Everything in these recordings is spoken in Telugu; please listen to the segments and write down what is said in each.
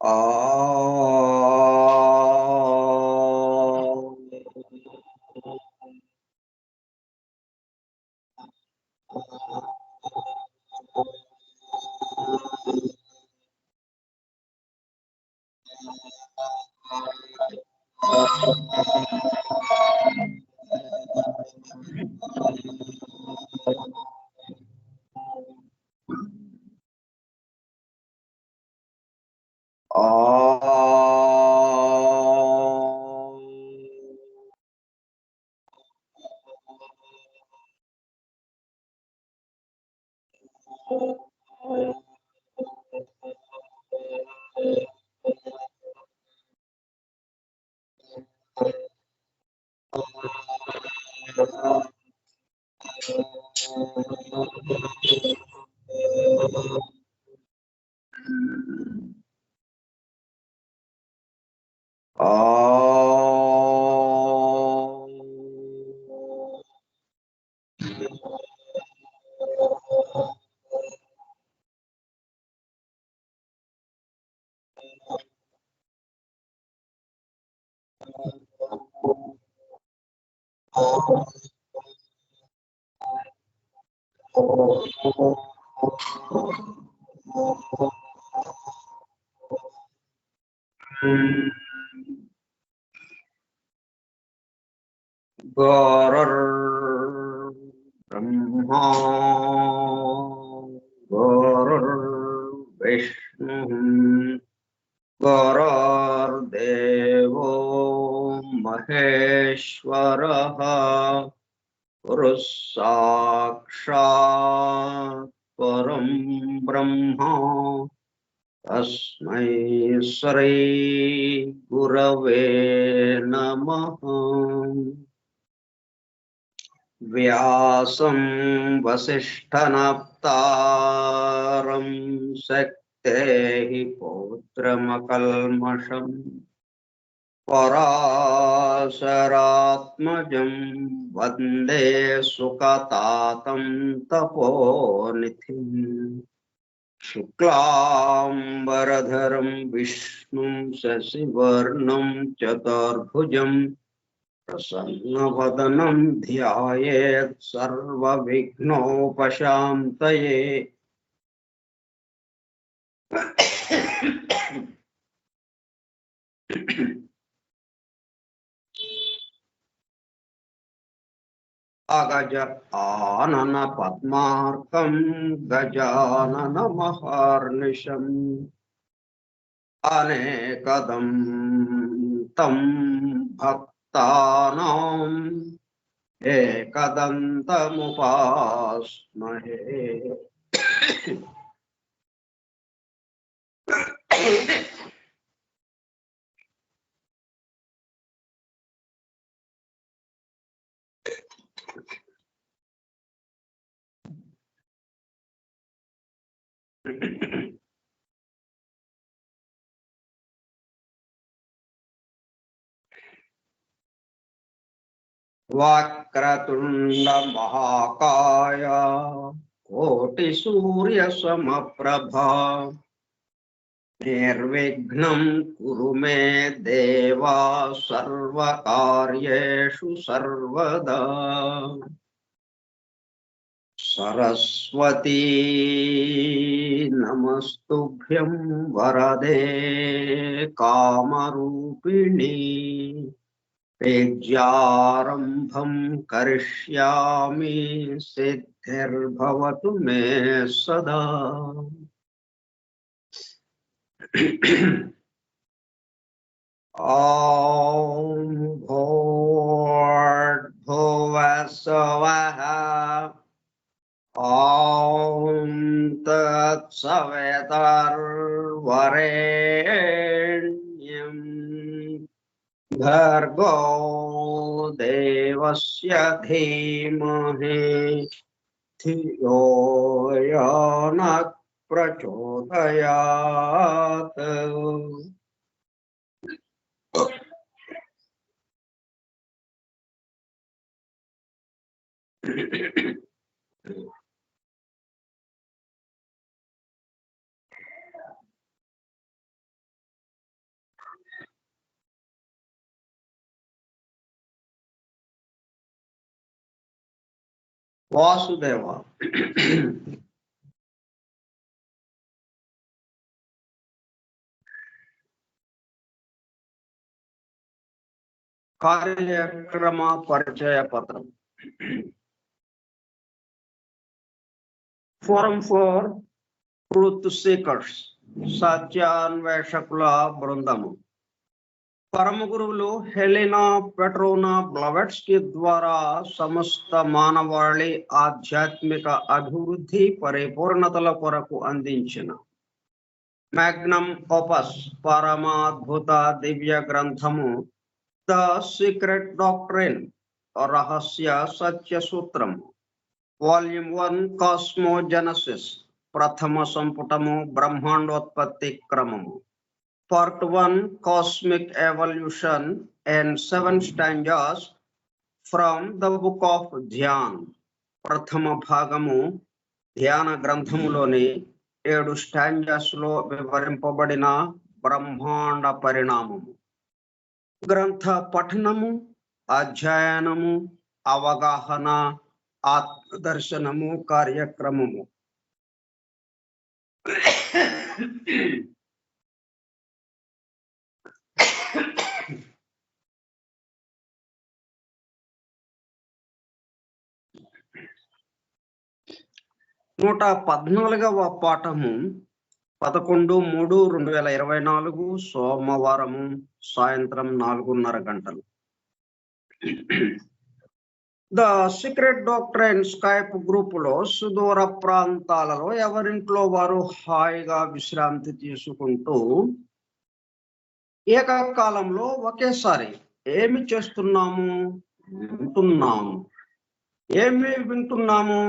आ गुरुर्ब्रह्मा गुरुर्विष्णुः गुरुर्देवो महेश्वरः गुरुः साक्षात् परं ब्रह्म तस्मै श्री गुरवे नमः। व्यासं वसिष्ठनप्तारं शक्तेः पौत्रमकल्मषम् पराशरात्मजं वन्दे सुकतातं तपोनिधिम्। शुक्लांबरधरं विष्णुं शशिवर्णं चतुर्भुजं प्रसन्नवदनं ध्यायेत् सर्वविघ्नोपशान्तये। अगज आनन पद्मार्कं गजाननमहर्निशम् अनेकदं तं भक्तानाम् एकदन्तमुपास्महे। वक्रतुंड महाकाय कोटिसूर्यसमप्रभा निर्विघ्नं कुरु मे देवा सर्वकार्येषु सर्वदा। सरस्वती नमस्तुभ्यं वरदे कामरूपिणी विद्यारम्भं करिष्यामि सिद्धिर्भवतु मे सदा। ॐ भूर्भुवः स्वः ॐ तत्सवितुर्वरेण्यं भर्गो देवस्य धीमहि धियो यो नः प्रचोदयात्। వాసుదేవ. కార్యక్రమ పరిచయ పత్రం. ఫోరం ఫర్ ట్రూత్ సీకర్స్, సత్యాన్వేషకుల బృందము. పరమ గురువులు హెలెనా పెట్రోనా బ్లవెట్స్కీ ద్వారా సమస్త మానవాళి ఆధ్యాత్మిక అభివృద్ధి పరిపూర్ణతల కొరకు అందించిన మ్యాగ్నమ్ ఓపస్ పరమాద్భుత దివ్య గ్రంథము ద సీక్రెట్ డాక్ట్రిన్, రహస్య సత్య సూత్రము, వాల్యూమ్ 1 కాస్మోజెనసిస్, ప్రథమ సంపుటము బ్రహ్మాండోత్పత్తి క్రమము, part 1 cosmic evolution and 7 stanzas from the book of Dhyan, ప్రథమ భాగము ధ్యాన గ్రంథములోని 7 స్టాంజాస్ లో వివరింపబడిన బ్రహ్మాండ పరిణామము. గ్రంథ పఠనము, అధ్యయనము, అవగాహన, ఆత్మదర్శనము కార్యక్రమము. నూట 14వ పాఠము 11/3/2024 సోమవారము సాయంత్రం 4:30 గంటలు. The secret doctrine Skype group లో సుదూర ప్రాంతాలలో ఎవరింట్లో వారు హాయిగా విశ్రాంతి తీసుకుంటూ ఏకకాలంలో ఒకేసారి ఏమి చేస్తున్నాము? వింటున్నాము.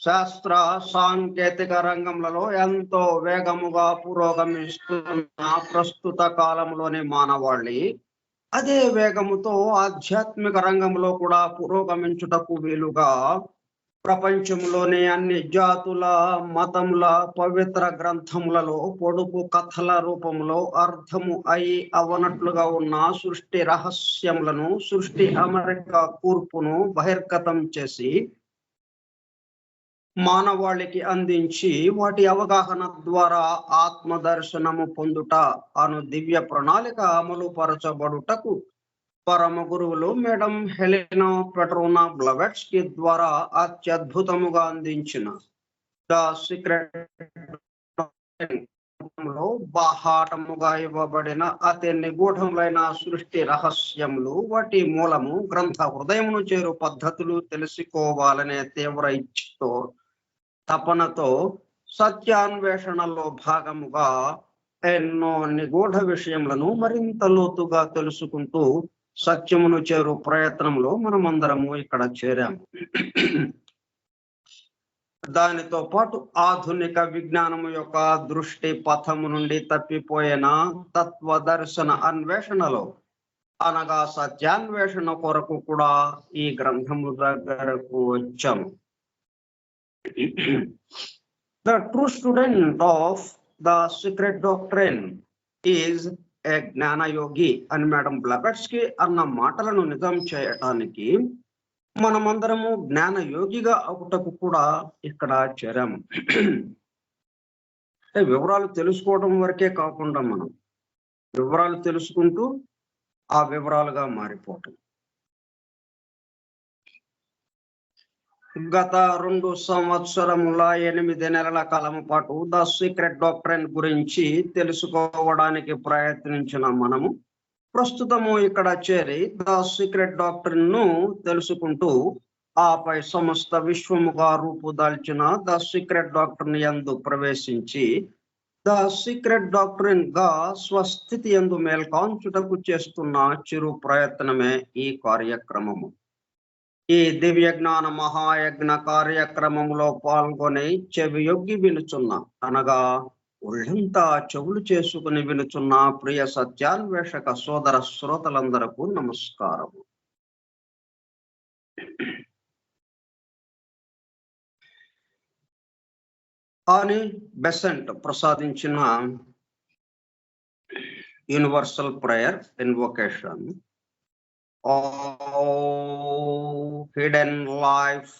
శాస్త్ర సాంకేతిక రంగంలో ఎంతో వేగముగా పురోగమిస్తున్న ప్రస్తుత కాలంలోని మానవాళి అదే వేగముతో ఆధ్యాత్మిక రంగంలో కూడా పురోగమించుటకు వీలుగా ప్రపంచంలోని అన్ని జాతుల మతముల పవిత్ర గ్రంథములలో పొడుపు కథల రూపంలో అర్థము అవనట్లుగా ఉన్న సృష్టి రహస్యములను, సృష్టి అమెరికా కూర్పును బహిర్గతం చేసి మానవాళికి అందించి వాటి అవగాహన ద్వారా ఆత్మదర్శనము పొందుట అను దివ్య ప్రణాళిక అమలు పరచబడుటకు పరమ గురువులు మేడం హెలెనా పెట్రోనా బ్లవెట్స్కీ ద్వారా అత్యద్భుతముగా అందించిన ద సీక్రెట్ లో బాహాటముగా ఇవ్వబడిన అతి నిగూఢములైన సృష్టి రహస్యములు, వాటి మూలము, గ్రంథ హృదయమును చేరు పద్ధతులు తెలుసుకోవాలనే తీవ్ర ఇచ్ఛతో, తపనతో సత్యాన్వేషణలో భాగముగా ఎన్నో నిగూఢ విషయములను మరింత లోతుగా తెలుసుకుంటూ సత్యమును చేరు ప్రయత్నంలో మనమందరము ఇక్కడ చేరాము. దానితో పాటు ఆధునిక విజ్ఞానము యొక్క దృష్టి పథము నుండి తప్పిపోయిన తత్వదర్శన అన్వేషణలో, అనగా సత్యాన్వేషణ కొరకు కూడా ఈ గ్రంథము దగ్గరకు వచ్చాము. The true student of the secret doctrine is a జ్ఞాన యోగి అని మేడం బ్లవెట్స్కీ అన్న మాటలను నిజం చేయటానికి మనమందరము జ్ఞాన యోగిగా అవుటకు కూడా ఇక్కడ చేరాము. వివరాలు తెలుసుకోవడం వరకే కాకుండా మనం వివరాలు తెలుసుకుంటూ ఆ వివరాలుగా మారిపోవటం. గత 2 సంవత్సరముల 8 నెలల కాలము పాటు ద సీక్రెట్ డాక్ట్రైన్ గురించి తెలుసుకోవడానికి ప్రయత్నించిన మనము ప్రస్తుతము ఇక్కడ చేరి ద సీక్రెట్ డాక్ట్రైన్ ను తెలుసుకుంటూ ఆపై సమస్త విశ్వముగా రూపుదాల్చిన ద సీక్రెట్ డాక్ట్రైన్ యందు ప్రవేశించి ద సీక్రెట్ డాక్ట్రైన్ గా స్వస్థితి యందు మేల్కాంచుటకు చేస్తున్న చిరు ప్రయత్నమే ఈ కార్యక్రమము. ఈ దివ్య జ్ఞాన మహాయజ్ఞ కార్యక్రమంలో పాల్గొని చెవియొగ్గి వినుచున్న, అనగా ఒళ్ళంతా చెవులు చేసుకుని వినుచున్న ప్రియ సత్యాన్వేషక సోదర శ్రోతలందరకు నమస్కారం. అని బెసెంట్ ప్రసాదించిన universal prayer invocation. Oh, hidden life,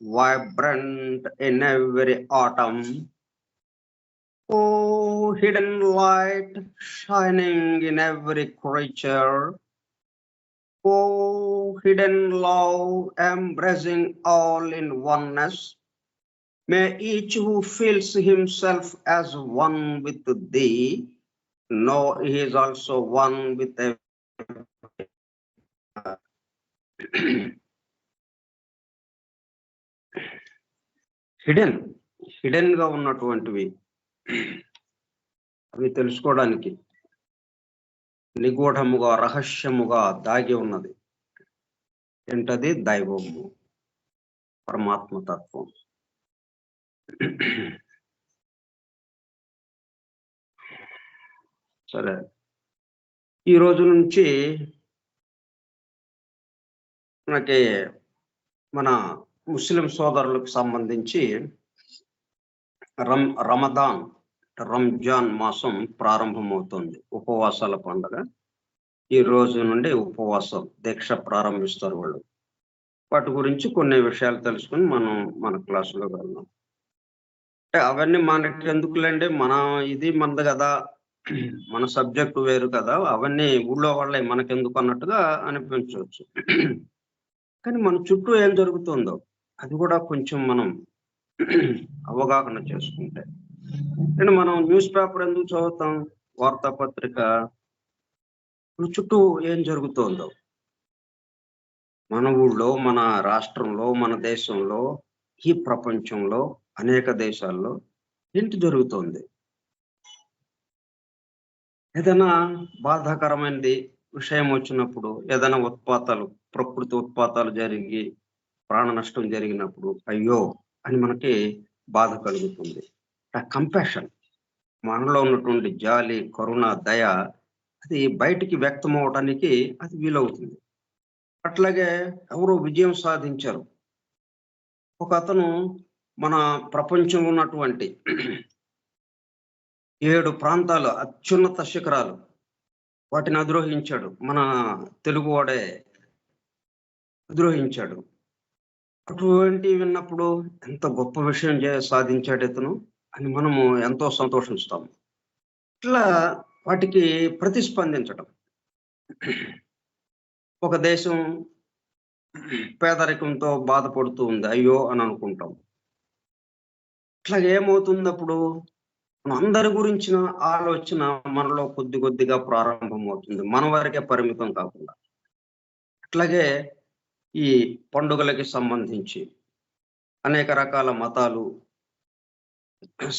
vibrant in every autumn. Oh, hidden light shining in every creature. Oh, hidden love embracing all in oneness. May each who feels himself as one with thee know he is also one with a hidden గా ఉన్నటువంటివి అవి తెలుసుకోవడానికి నిగూఢముగా రహస్యముగా దాగి ఉన్నది ఏంటది? దైవము, పరమాత్మతత్వం. సరే, ఈ రోజు నుంచి మనకి మన ముస్లిం సోదరులకు సంబంధించి రంజాన్ మాసం ప్రారంభమవుతుంది. ఉపవాసాల పండుగ. ఈ రోజు నుండి ఉపవాసం దీక్ష ప్రారంభిస్తారు వాళ్ళు. వాటి గురించి కొన్ని విషయాలు తెలుసుకుని మనం మన క్లాసులో వెళ్దాం. అంటే అవన్నీ మనకి ఎందుకులేండి, ఇది మనది కదా, మన సబ్జెక్టు వేరు కదా, అవన్నీ ఊళ్ళో వాళ్ళే మనకెందుకు అన్నట్టుగా అనిపించవచ్చు. కానీ మన చుట్టూ ఏం జరుగుతుందో అది కూడా కొంచెం మనం అవగాహన చేసుకుంటే, అంటే మనం న్యూస్ పేపర్ ఎందుకు చదువుతాం, వార్తాపత్రిక, మన చుట్టూ ఏం జరుగుతుందో, మన ఊళ్ళో, మన రాష్ట్రంలో, మన దేశంలో, ఈ ప్రపంచంలో అనేక దేశాల్లో ఏంటి జరుగుతోంది. ఏదైనా బాధాకరమైనది విషయం వచ్చినప్పుడు, ఏదైనా ప్రకృతి ఉత్పాతాలు జరిగి ప్రాణ నష్టం జరిగినప్పుడు అయ్యో అని మనకి బాధ కలుగుతుంది. ఆ కంపాషన్, మనలో ఉన్నటువంటి జాలి, కరుణ, దయ అది బయటికి వ్యక్తం అవడానికి అది వీలవుతుంది. అట్లాగే ఎవరో విజయం సాధించారు. ఒక అతను మన ప్రపంచంలో ఉన్నటువంటి 7 ప్రాంతాలు అత్యున్నత శిఖరాలు వాటిని అధిరోహించాడు. మన తెలుగువాడే అధిరోహించాడు. అటువంటి విన్నప్పుడు ఎంత గొప్ప విషయం సాధించాడు ఇతను అని మనము ఎంతో సంతోషిస్తాము. ఇట్లా వాటికి ప్రతిస్పందించడం. ఒక దేశం పేదరికంతో బాధపడుతూ ఉంది, అయ్యో అని అనుకుంటాం. ఇట్లా ఏమవుతుంది అప్పుడు, మన అందరి గురించిన ఆలోచన మనలో కొద్ది కొద్దిగా ప్రారంభమవుతుంది, మన వరకే పరిమితం కాకుండా. అట్లాగే ఈ పండుగలకి సంబంధించి అనేక రకాల మతాలు,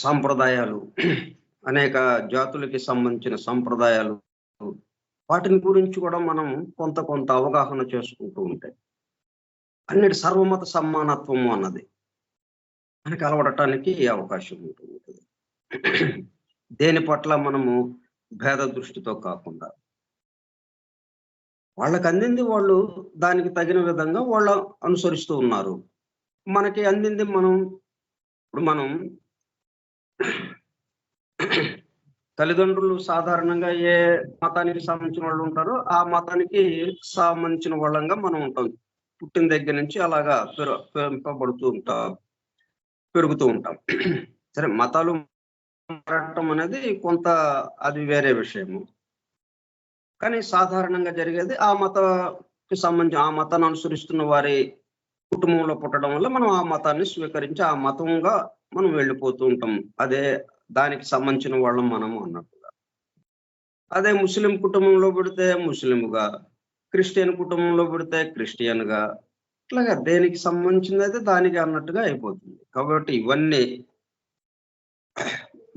సాంప్రదాయాలు, అనేక జాతులకి సంబంధించిన సంప్రదాయాలు, వాటిని గురించి కూడా మనం కొంత అవగాహన చేసుకుంటూ ఉంటాయి. అన్నిటి సర్వమత సమానత్వము అన్నది మనకి అలవడటానికి అవకాశం ఉంటుంది. దేని పట్ల మనము భేద దృష్టితో కాకుండా వాళ్ళకి అందింది వాళ్ళు దానికి తగిన విధంగా వాళ్ళు అనుసరిస్తూ ఉన్నారు. మనకి అందింది మనం తల్లిదండ్రులు సాధారణంగా ఏ మతానికి సంబంధించిన వాళ్ళు ఉంటారో ఆ మతానికి సంబంధించిన వాళ్ళంగా మనం ఉంటాం. పుట్టిన దగ్గర నుంచి అలాగా పెరుగుతూ ఉంటాం. సరే, మతాలు మారటం అనేది కొంత అది వేరే విషయము. కానీ సాధారణంగా జరిగేది ఆ మతానికి సంబంధించి ఆ మతాన్ని అనుసరిస్తున్న వారి కుటుంబంలో పుట్టడం వల్ల మనం ఆ మతాన్ని స్వీకరించి ఆ మతంగా మనం వెళ్ళిపోతూ ఉంటాం. అదే దానికి సంబంధించిన వాళ్ళం మనము అన్నట్టుగా. అదే ముస్లిం కుటుంబంలో పుడితే ముస్లింగా, క్రిస్టియన్ కుటుంబంలో పుడితే క్రిస్టియన్గా, ఇట్లాగా దేనికి సంబంధించిందైతే దానికి అన్నట్టుగా అయిపోతుంది. కాబట్టి ఇవన్నీ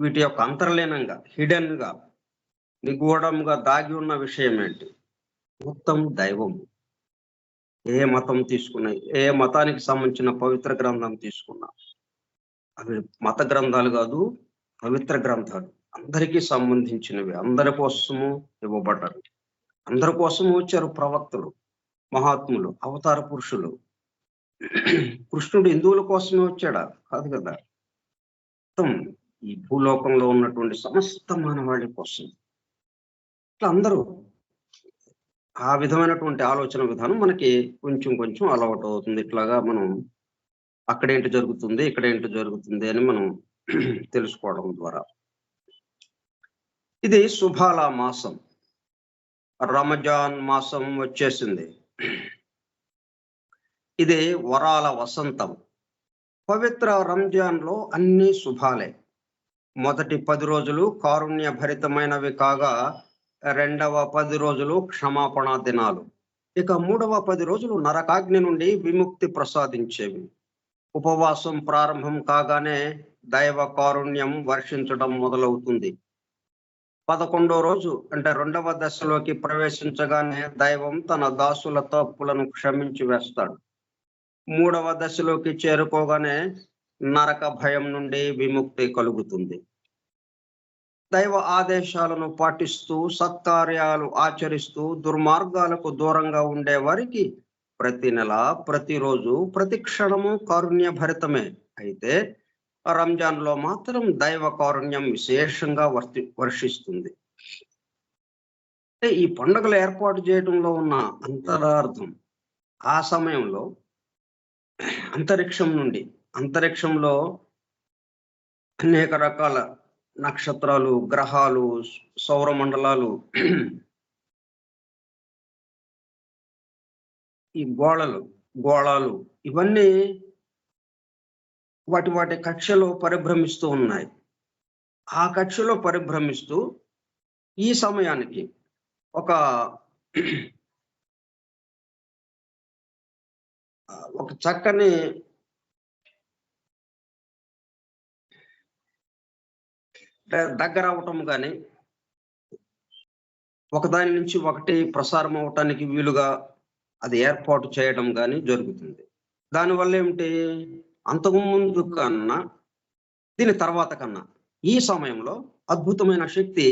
వీటి యొక్క అంతర్లీనంగా, హిడెన్ గా, నిగూఢంగా దాగి ఉన్న విషయం ఏంటి? మొత్తం దైవము. ఏ మతం తీసుకున్నా, ఏ మతానికి సంబంధించిన పవిత్ర గ్రంథం తీసుకున్నా, అవి మత గ్రంథాలు కాదు, పవిత్ర గ్రంథాలు. అందరికీ సంబంధించినవి, అందరి కోసము ఇవ్వబడ్డారు. అందరి కోసము వచ్చారు ప్రవక్తలు, మహాత్ములు, అవతార పురుషులు. కృష్ణుడు హిందువుల కోసమే వచ్చాడా? కాదు కదా. మొత్తం ఈ భూలోకంలో ఉన్నటువంటి సమస్త మానవాళి కోసం. ఇట్లా అందరూ ఆ విధమైనటువంటి ఆలోచన విధానం మనకి కొంచెం అలవాటు అవుతుంది. ఇట్లాగా మనం అక్కడేంటి జరుగుతుంది, ఇక్కడేంటి జరుగుతుంది అని మనం తెలుసుకోవడం ద్వారా. ఇది శుభాల మాసం, రమజాన్ మాసం వచ్చేసింది. ఇది వరాల వసంతం. పవిత్ర రంజాన్లో అన్ని శుభాలే. మొదటి 10 రోజులు కారుణ్య భరితమైనవి కాగా, రెండవ 10 రోజులు క్షమాపణ దినాలు. ఇక మూడవ 10 రోజులు నరకాగ్ని నుండి విముక్తి ప్రసాదించేవి. ఉపవాసం ప్రారంభం కాగానే దైవ కారుణ్యం వర్షించడం మొదలవుతుంది. 11వ రోజు అంటే 2వ దశలోకి ప్రవేశించగానే దైవం తన దాసుల తప్పులను క్షమించి వేస్తాడు. 3వ దశలోకి చేరుకోగానే నరక భయం నుండి విముక్తి కలుగుతుంది. దైవ ఆదేశాలను పాటిస్తూ సత్కార్యాలు ఆచరిస్తూ దుర్మార్గాలకు దూరంగా ఉండే వారికి ప్రతి నెల, ప్రతిరోజు, ప్రతి క్షణము కారుణ్య భరితమే. అయితే రంజాన్లో మాత్రం దైవ కారుణ్యం విశేషంగా వర్షిస్తుంది. ఈ పండుగలు ఏర్పాటు చేయడంలో ఉన్న అంతరార్థం, ఆ సమయంలో అంతరిక్షంలో అనేక రకాల నక్షత్రాలు, గ్రహాలు, సౌర మండలాలు, ఈ గోళాలు ఇవన్నీ వాటి కక్షలో పరిభ్రమిస్తూ ఉన్నాయి. ఆ కక్షలో పరిభ్రమిస్తూ ఈ సమయానికి ఒక చక్కని దగ్గర అవటం కానీ, ఒకదాని నుంచి ఒకటి ప్రసారం అవటానికి వీలుగా అది ఏర్పాటు చేయడం కానీ జరుగుతుంది. దానివల్ల ఏమిటి, అంతకుముందు కన్నా దీని తర్వాత కన్నా ఈ సమయంలో అద్భుతమైన శక్తి,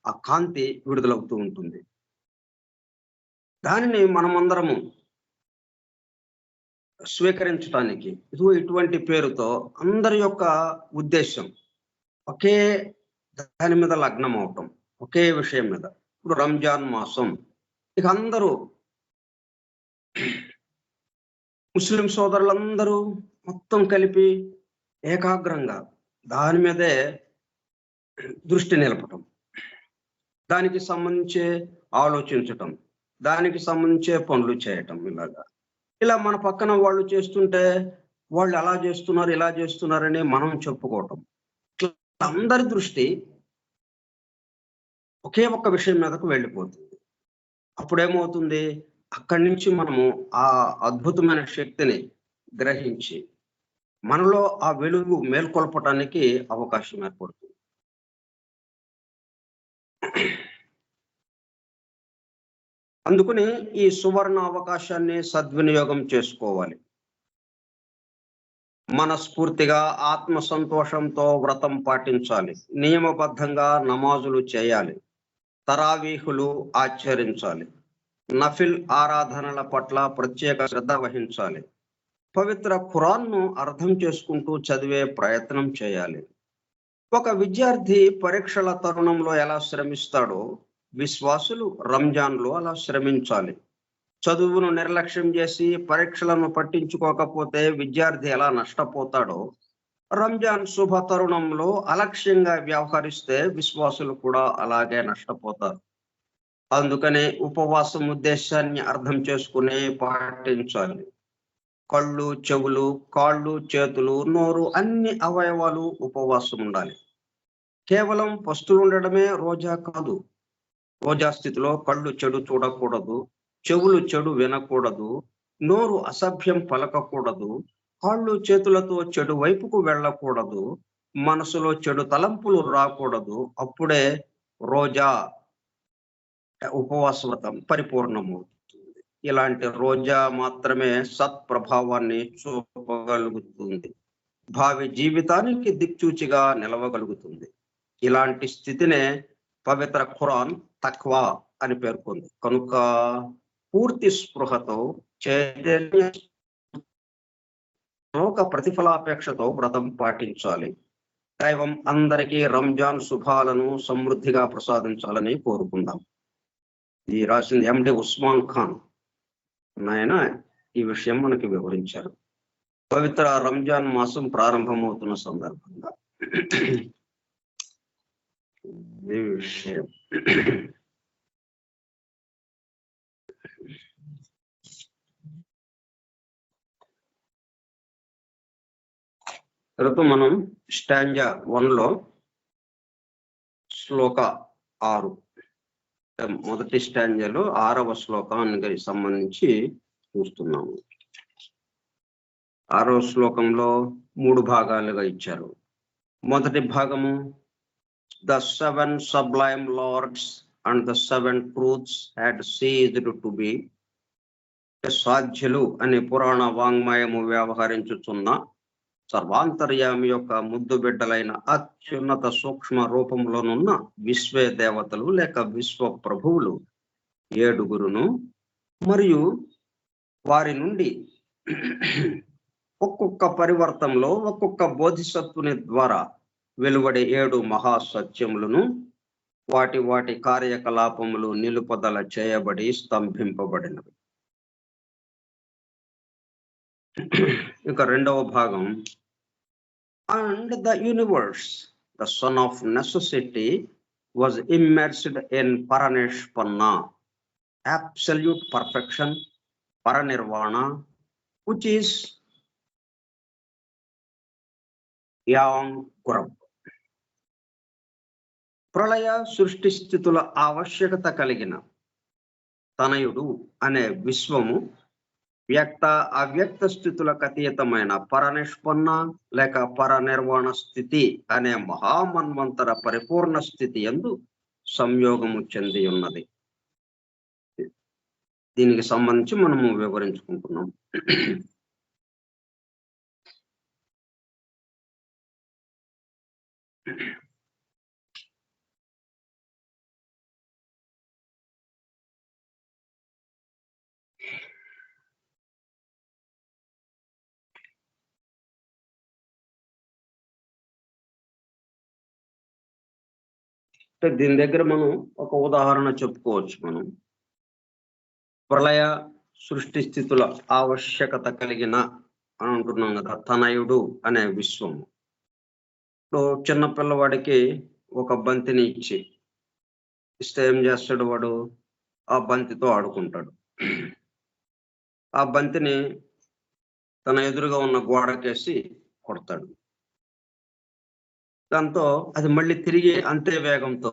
ఆ కాంతి విడుదలవుతూ ఉంటుంది. దానిని మనమందరము స్వీకరించడానికి ఇటువంటి పేరుతో అందరి యొక్క ఉద్దేశం ఒకే దాని మీద లగ్నం అవటం, ఒకే విషయం మీద. ఇప్పుడు రంజాన్ మాసం, ఇక అందరూ ముస్లిం సోదరులందరూ మొత్తం కలిపి ఏకాగ్రంగా దాని మీదే దృష్టి నిలపటం, దానికి సంబంధించే ఆలోచించటం, దానికి సంబంధించే పనులు చేయటం. ఇలా మన పక్కన వాళ్ళు చేస్తుంటే వాళ్ళు అలా చేస్తున్నారు, ఇలా చేస్తున్నారని మనం చెప్పుకోవటం. అందరి దృష్టి ఒకే ఒక్క విషయం మీదకు వెళ్ళిపోతుంది. అప్పుడేమవుతుంది, అక్కడి నుంచి మనము ఆ అద్భుతమైన శక్తిని గ్రహించి మనలో ఆ వెలుగు మేల్కొల్పటానికి అవకాశం ఏర్పడుతుంది. అందుకని ఈ సువర్ణ అవకాశాన్ని సద్వినియోగం చేసుకోవాలి. మనస్ఫూర్తిగా ఆత్మ సంతోషంతో వ్రతం పాటించాలి, నియమబద్ధంగా నమాజులు చేయాలి, తరావీహులు ఆచరించాలి, నఫిల్ ఆరాధనల పట్ల ప్రత్యేక శ్రద్ధ వహించాలి, పవిత్ర ఖురాన్ను అర్థం చేసుకుంటూ చదివే ప్రయత్నం చేయాలి. ఒక విద్యార్థి పరీక్షల తరుణంలో ఎలా శ్రమిస్తాడో విశ్వాసులు రంజాన్లో అలా శ్రమించాలి. చదువును నిర్లక్ష్యం చేసి పరీక్షలను పట్టించుకోకపోతే విద్యార్థి ఎలా నష్టపోతాడో, రంజాన్ శుభ తరుణంలో అలక్ష్యంగా వ్యవహరిస్తే విశ్వాసులు కూడా అలాగే నష్టపోతారు. అందుకనే ఉపవాసం ఉద్దేశాన్ని అర్థం చేసుకునే పాటించాలి. కళ్ళు, చెవులు, కాళ్ళు, చేతులు, నోరు, అన్ని అవయవాలు ఉపవాసం ఉండాలి. కేవలం పస్తులు ఉండడమే రోజా కాదు. రోజా స్థితిలో కళ్ళు చెడు చూడకూడదు, చెవులు చెడు వినకూడదు, నోరు అసభ్యం పలకకూడదు, కాళ్ళు చేతులతో చెడు వైపుకు వెళ్ళకూడదు, మనసులో చెడు తలంపులు రాకూడదు. అప్పుడే రోజా ఉపవాస వ్రతం పరిపూర్ణమవుతుంది. ఇలాంటి రోజా మాత్రమే సత్ప్రభావాన్ని చూపగలుగుతుంది, భావి జీవితానికి దిక్చూచిగా నిలవగలుగుతుంది. ఇలాంటి స్థితినే పవిత్ర ఖురాన్ తక్వా అని పేర్కొంది. కనుక పూర్తి స్పృహతో, చైతన్య ప్రతిఫలాపేక్షతో వ్రతం పాటించాలి. దైవం అందరికీ రంజాన్ శుభాలను సమృద్ధిగా ప్రసాదించాలని కోరుకుందాం. ఇది రాసింది ఎండి ఉస్మాన్ ఖాన్. ఆయన ఈ విషయం మనకి వివరించారు. పవిత్ర రంజాన్ మాసం ప్రారంభమవుతున్న సందర్భంగా ఈ విషయం తర్వాత మనం స్టాంజా 1లో శ్లోక 6 మొదటి స్టాంజాలో 6వ శ్లోకానికి సంబంధించి చూస్తున్నాము. 6వ శ్లోకంలో 3 భాగాలుగా ఇచ్చారు. మొదటి భాగము the 7 sublime lords and the 7 truths had ceased to be. సాధ్యులు అనే పురాణ వాంగ్మయము వ్యవహరించుచున్న సర్వాంతర్యామి యొక్క ముద్దు బిడ్డలైన అత్యున్నత సూక్ష్మ రూపంలోనున్న విశ్వ దేవతలు లేక విశ్వ ప్రభువులు 7 మరియు వారి నుండి ఒక్కొక్క పరివర్తంలో ఒక్కొక్క బోధిసత్వుని ద్వారా వెలువడే 7 మహాసత్యములను వాటి వాటి కార్యకలాపములు నిలుపదల చేయబడి స్తంభింపబడినవి. ఇక రెండవ భాగం and the universe, the son of necessity, was immersed in paranishpanna, absolute perfection, paranirvana, which is yang kuram. ప్రళయ సృష్టి స్థితుల ఆవశ్యకత కలిగిన తనయుడు అనే విశ్వము వ్యక్త అవ్యక్త స్థితులకు అతీతమైన పరనిష్పన్న లేక పరనిర్వాణ స్థితి అనే మహామన్వంతర పరిపూర్ణ స్థితి యందు సంయోగము చెంది ఉన్నది. దీనికి సంబంధించి మనము వివరించుకుంటున్నాం. దీని దగ్గర మనం ఒక ఉదాహరణ చెప్పుకోవచ్చు. మనం ప్రళయ సృష్టి స్థితుల ఆవశ్యకత కలిగిన అని అంటున్నాం కదా, తనయుడు అనే విశ్వము. ఇప్పుడు చిన్న పిల్లవాడికి ఒక బంతిని ఇస్తే ఏం చేస్తాడు? వాడు ఆ బంతితో ఆడుకుంటాడు. ఆ బంతిని తన ఎదురుగా ఉన్న గోడకేసి కొడతాడు. దాంతో అది మళ్ళీ తిరిగి అంతే వేగంతో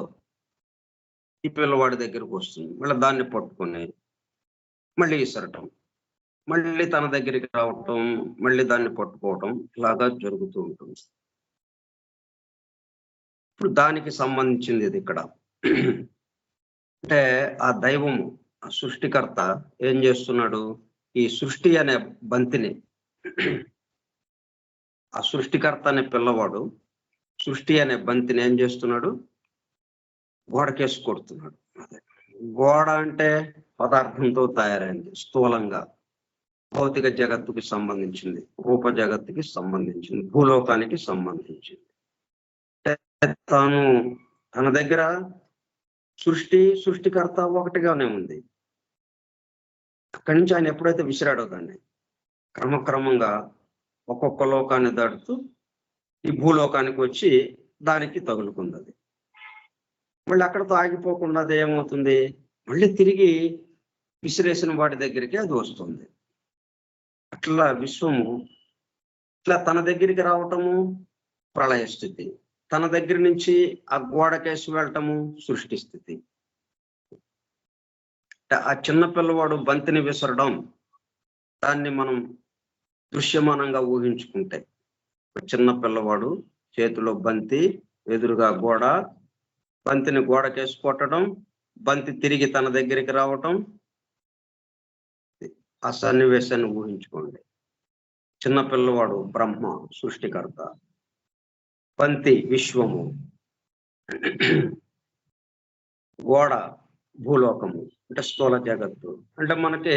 ఈ పిల్లవాడి దగ్గరకు వస్తుంది. మళ్ళీ దాన్ని పట్టుకొని మళ్ళీ ఇసరటం, మళ్ళీ తన దగ్గరికి రావటం, మళ్ళీ దాన్ని పట్టుకోవటం, ఇలాగా జరుగుతూ ఉంటుంది. ఇప్పుడు దానికి సంబంధించింది ఇది ఇక్కడ. అంటే ఆ దైవము, ఆ సృష్టికర్త ఏం చేస్తున్నాడు? ఈ సృష్టి అనే బంతిని, ఆ సృష్టికర్త అనే పిల్లవాడు సృష్టి అనే బంతిని ఏం చేస్తున్నాడు? గోడకేసి కొడుతున్నాడు. అదే గోడ అంటే పదార్థంతో తయారైంది, స్థూలంగా భౌతిక జగత్తుకి సంబంధించింది, రూప జగత్తుకి సంబంధించింది, భూలోకానికి సంబంధించింది. తాను తన దగ్గర సృష్టికర్త ఒకటిగానే ఉంది. అక్కడి నుంచి ఆయన ఎప్పుడైతే విసిరాడో దాన్ని క్రమక్రమంగా ఒక్కొక్క లోకాన్ని దాటుతూ ఈ భూలోకానికి వచ్చి దానికి తగులుకుంది. మళ్ళీ అక్కడతో ఆగిపోకుండా అది ఏమవుతుంది? మళ్ళీ తిరిగి విసిరేసిన వాటి దగ్గరికి అది వస్తుంది. అట్లా విశ్వము ఇట్లా తన దగ్గరికి రావటము ప్రళయ స్థితి, తన దగ్గర నుంచి ఆ గోడకేసి వెళ్ళటము సృష్టి స్థితి. ఆ చిన్న పిల్లవాడు బంతిని విసరడం, దాన్ని మనం దృశ్యమానంగా ఊహించుకుంటే, చిన్న పిల్లవాడు చేతిలో బంతి, ఎదురుగా గోడ, బంతిని గోడకేసి కొట్టడం, బంతి తిరిగి తన దగ్గరికి రావటం, ఆ సన్నివేశాన్ని ఊహించుకోండి. చిన్న పిల్లవాడు బ్రహ్మ సృష్టికర్త, బంతి విశ్వము, గోడ భూలోకము అంటే స్థూల జగత్తు. అంటే మనకి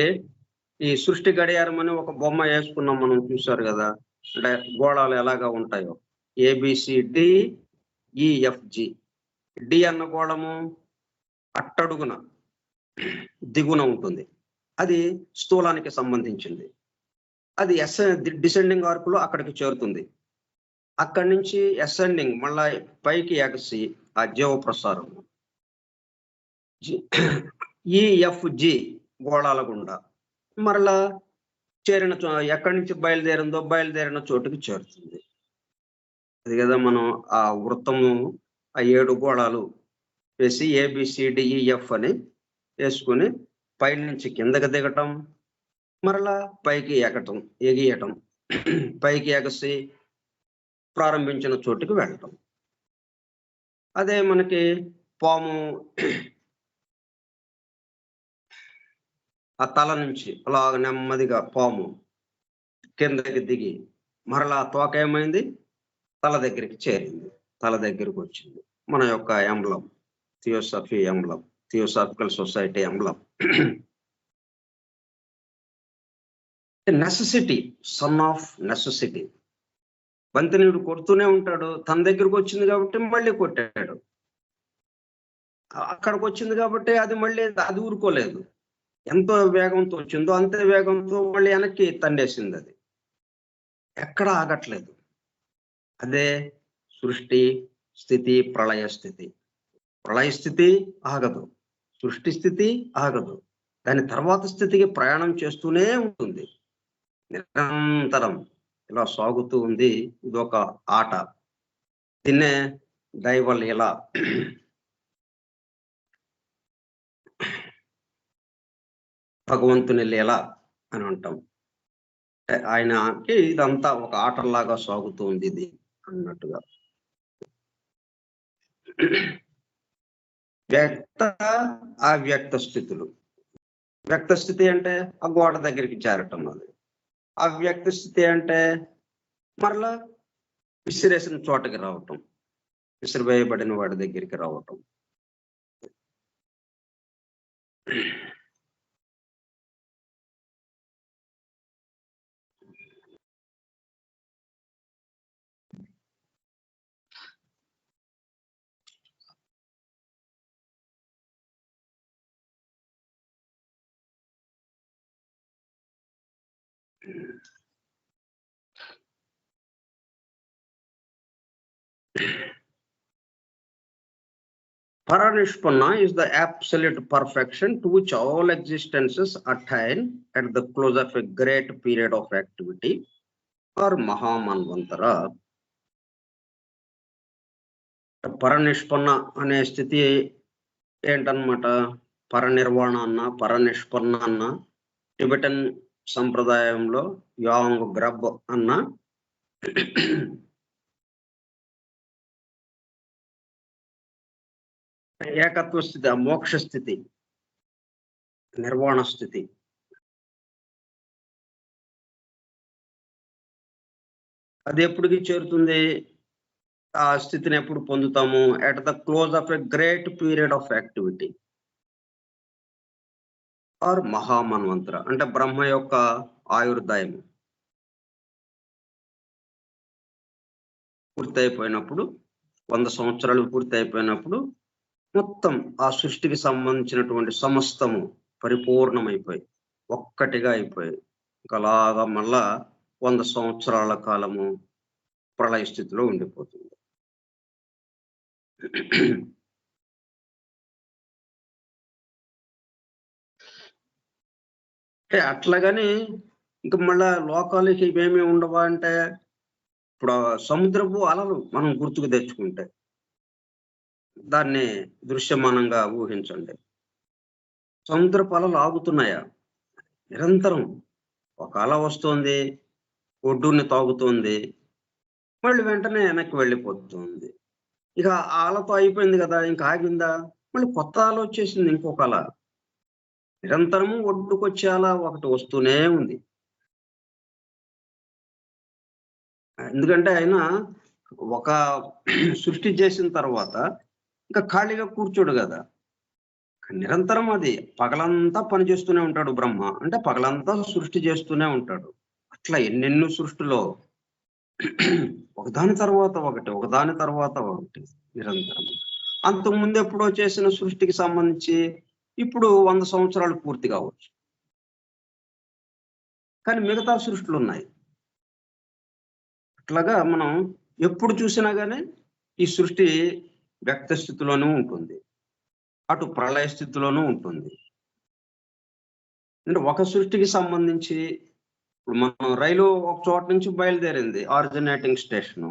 ఈ సృష్టి గడియారం అని ఒక బొమ్మ వేసుకున్నాం మనం, చూసారు కదా. అంటే గోళాలు ఎలాగా ఉంటాయో ABCDEFG. డి అన్న గోళము అట్టడుగున దిగున ఉంటుంది, అది స్థూలానికి సంబంధించింది. అది డిసెండింగ్ ఆర్క్ లో అక్కడికి చేరుతుంది. అక్కడి నుంచి అసెండింగ్ మళ్ళా పైకి ఎగసి ఆ జీవ ప్రసారం EFG గోళాల గుండా మరలా చేరిన ఎక్కడి నుంచి బయలుదేరిన చోటుకి చేరుతుంది. అది కదా మనం ఆ వృత్తము ఆ 7 గోళాలు వేసి ABCDEF అని వేసుకుని పైనుంచి కిందకి దిగటం, మరలా పైకి ఎగియటం, పైకి ఎగసి ప్రారంభించిన చోటుకి వెళ్ళటం. అదే మనకి పాము ఆ తల నుంచి అలా నెమ్మదిగా పాము కిందకి దిగి మరలా తోక ఏమైంది, తల దగ్గరికి చేరింది, తల దగ్గరికి వచ్చింది. మన యొక్క emblem, theosophical society emblem. Necessity, son of necessity. బంతినీడు కొడుతూనే ఉంటాడు, తన దగ్గరకు వచ్చింది కాబట్టి మళ్ళీ కొట్టాడు. అక్కడికి వచ్చింది కాబట్టి అది మళ్ళీ అది ఊరుకోలేదు. ఎంతో వేగంతో వచ్చిందో అంతే వేగంతో మళ్ళీ వెనక్కి తండేసింది. అది ఎక్కడ ఆగట్లేదు. అదే సృష్టి స్థితి ప్రళయ స్థితి. ప్రళయ స్థితి ఆగదు, సృష్టి స్థితి ఆగదు. దాని తర్వాత స్థితికి ప్రయాణం చేస్తూనే ఉంటుంది, నిరంతరం ఇలా సాగుతూ ఉంది. ఇదొక ఆట. దీన్నే దైవ లీల, భగవంతుని లీల అని అంటాం. ఆయనకి ఇదంతా ఒక ఆటలాగా సాగుతూ ఉంది ఇది అన్నట్టుగా. వ్యక్త అవ్యక్త స్థితులు. వ్యక్త స్థితి అంటే ఆ గోడ దగ్గరికి చేరటం. అది అవ్యక్త స్థితి అంటే మరలా విసిరేసిన చోటకి రావటం, విసిరివేయబడిన వాడి దగ్గరికి రావటం. Paranishpanna is the absolute perfection to which all existences attain at the close of a great period of activity or Mahamanvantara. పరనిష్పన్న అనే స్థితి ఏంటన్నమాట. పరనిర్వాణ అన్న, పరనిష్పన్న అన్న, టిబెటన్ సంప్రదాయంలో యాంగ్ గ్రబ్ అన్న, ఏకత్వ స్థితి, మోక్ష స్థితి, నిర్వాణ స్థితి. అది ఎప్పటికి చేరుతుంది, ఆ స్థితిని ఎప్పుడు పొందుతాము? At the close of a great period of activity or Mahamanvantara, అంటే బ్రహ్మ యొక్క ఆయుర్దాయం పూర్తి అయిపోయినప్పుడు, 100 సంవత్సరాలు పూర్తి అయిపోయినప్పుడు మొత్తం ఆ సృష్టికి సంబంధించినటువంటి సమస్తము పరిపూర్ణమైపోయి ఒక్కటిగా అయిపోయి అలాగా మళ్ళా 100 సంవత్సరాల కాలము ప్రళయ స్థితిలో ఉండిపోతుంది. అంటే అట్లాగని ఇంక మళ్ళా లోకాలకి ఇవేమీ ఉండవా అంటే, ఇప్పుడు సముద్రపు అలలు మనం గుర్తుకు తెచ్చుకుంటే దాన్ని దృశ్యమానంగా ఊహించండి. సముద్రపు అలలు ఆగుతున్నాయా? నిరంతరం ఒక అల వస్తుంది, ఒడ్డుని తాగుతుంది, మళ్ళీ వెంటనే వెనక్కి వెళ్ళిపోతుంది. ఇక ఆ అలతో అయిపోయింది కదా, ఇంకా ఆగిందా? మళ్ళీ కొత్త అల వచ్చేసింది, ఇంకొక అల. నిరంతరము ఒడ్డుకొచ్చే అల ఒకటి వస్తూనే ఉంది. ఎందుకంటే ఆయన ఒక సృష్టి చేసిన తర్వాత ఇంకా ఖాళీగా కూర్చోడు కదా, నిరంతరం అది పగలంతా పనిచేస్తూనే ఉంటాడు బ్రహ్మ. అంటే పగలంతా సృష్టి చేస్తూనే ఉంటాడు. అట్లా ఎన్నెన్నో సృష్టిలో ఒకదాని తర్వాత ఒకటి, ఒకదాని తర్వాత ఒకటి నిరంతరం. అంతకుముందు ఎప్పుడో చేసిన సృష్టికి సంబంధించి ఇప్పుడు 100 సంవత్సరాలు పూర్తి కావచ్చు, కానీ మిగతా సృష్టిలు ఉన్నాయి. అట్లాగా మనం ఎప్పుడు చూసినా కానీ ఈ సృష్టి వ్యక్త స్థితిలోనూ ఉంటుంది, అటు ప్రళయ స్థితిలోనూ ఉంటుంది. అంటే ఒక సృష్టికి సంబంధించి మనం రైలు ఒక చోట నుంచి బయలుదేరింది, ఆరిజినేటింగ్ స్టేషను,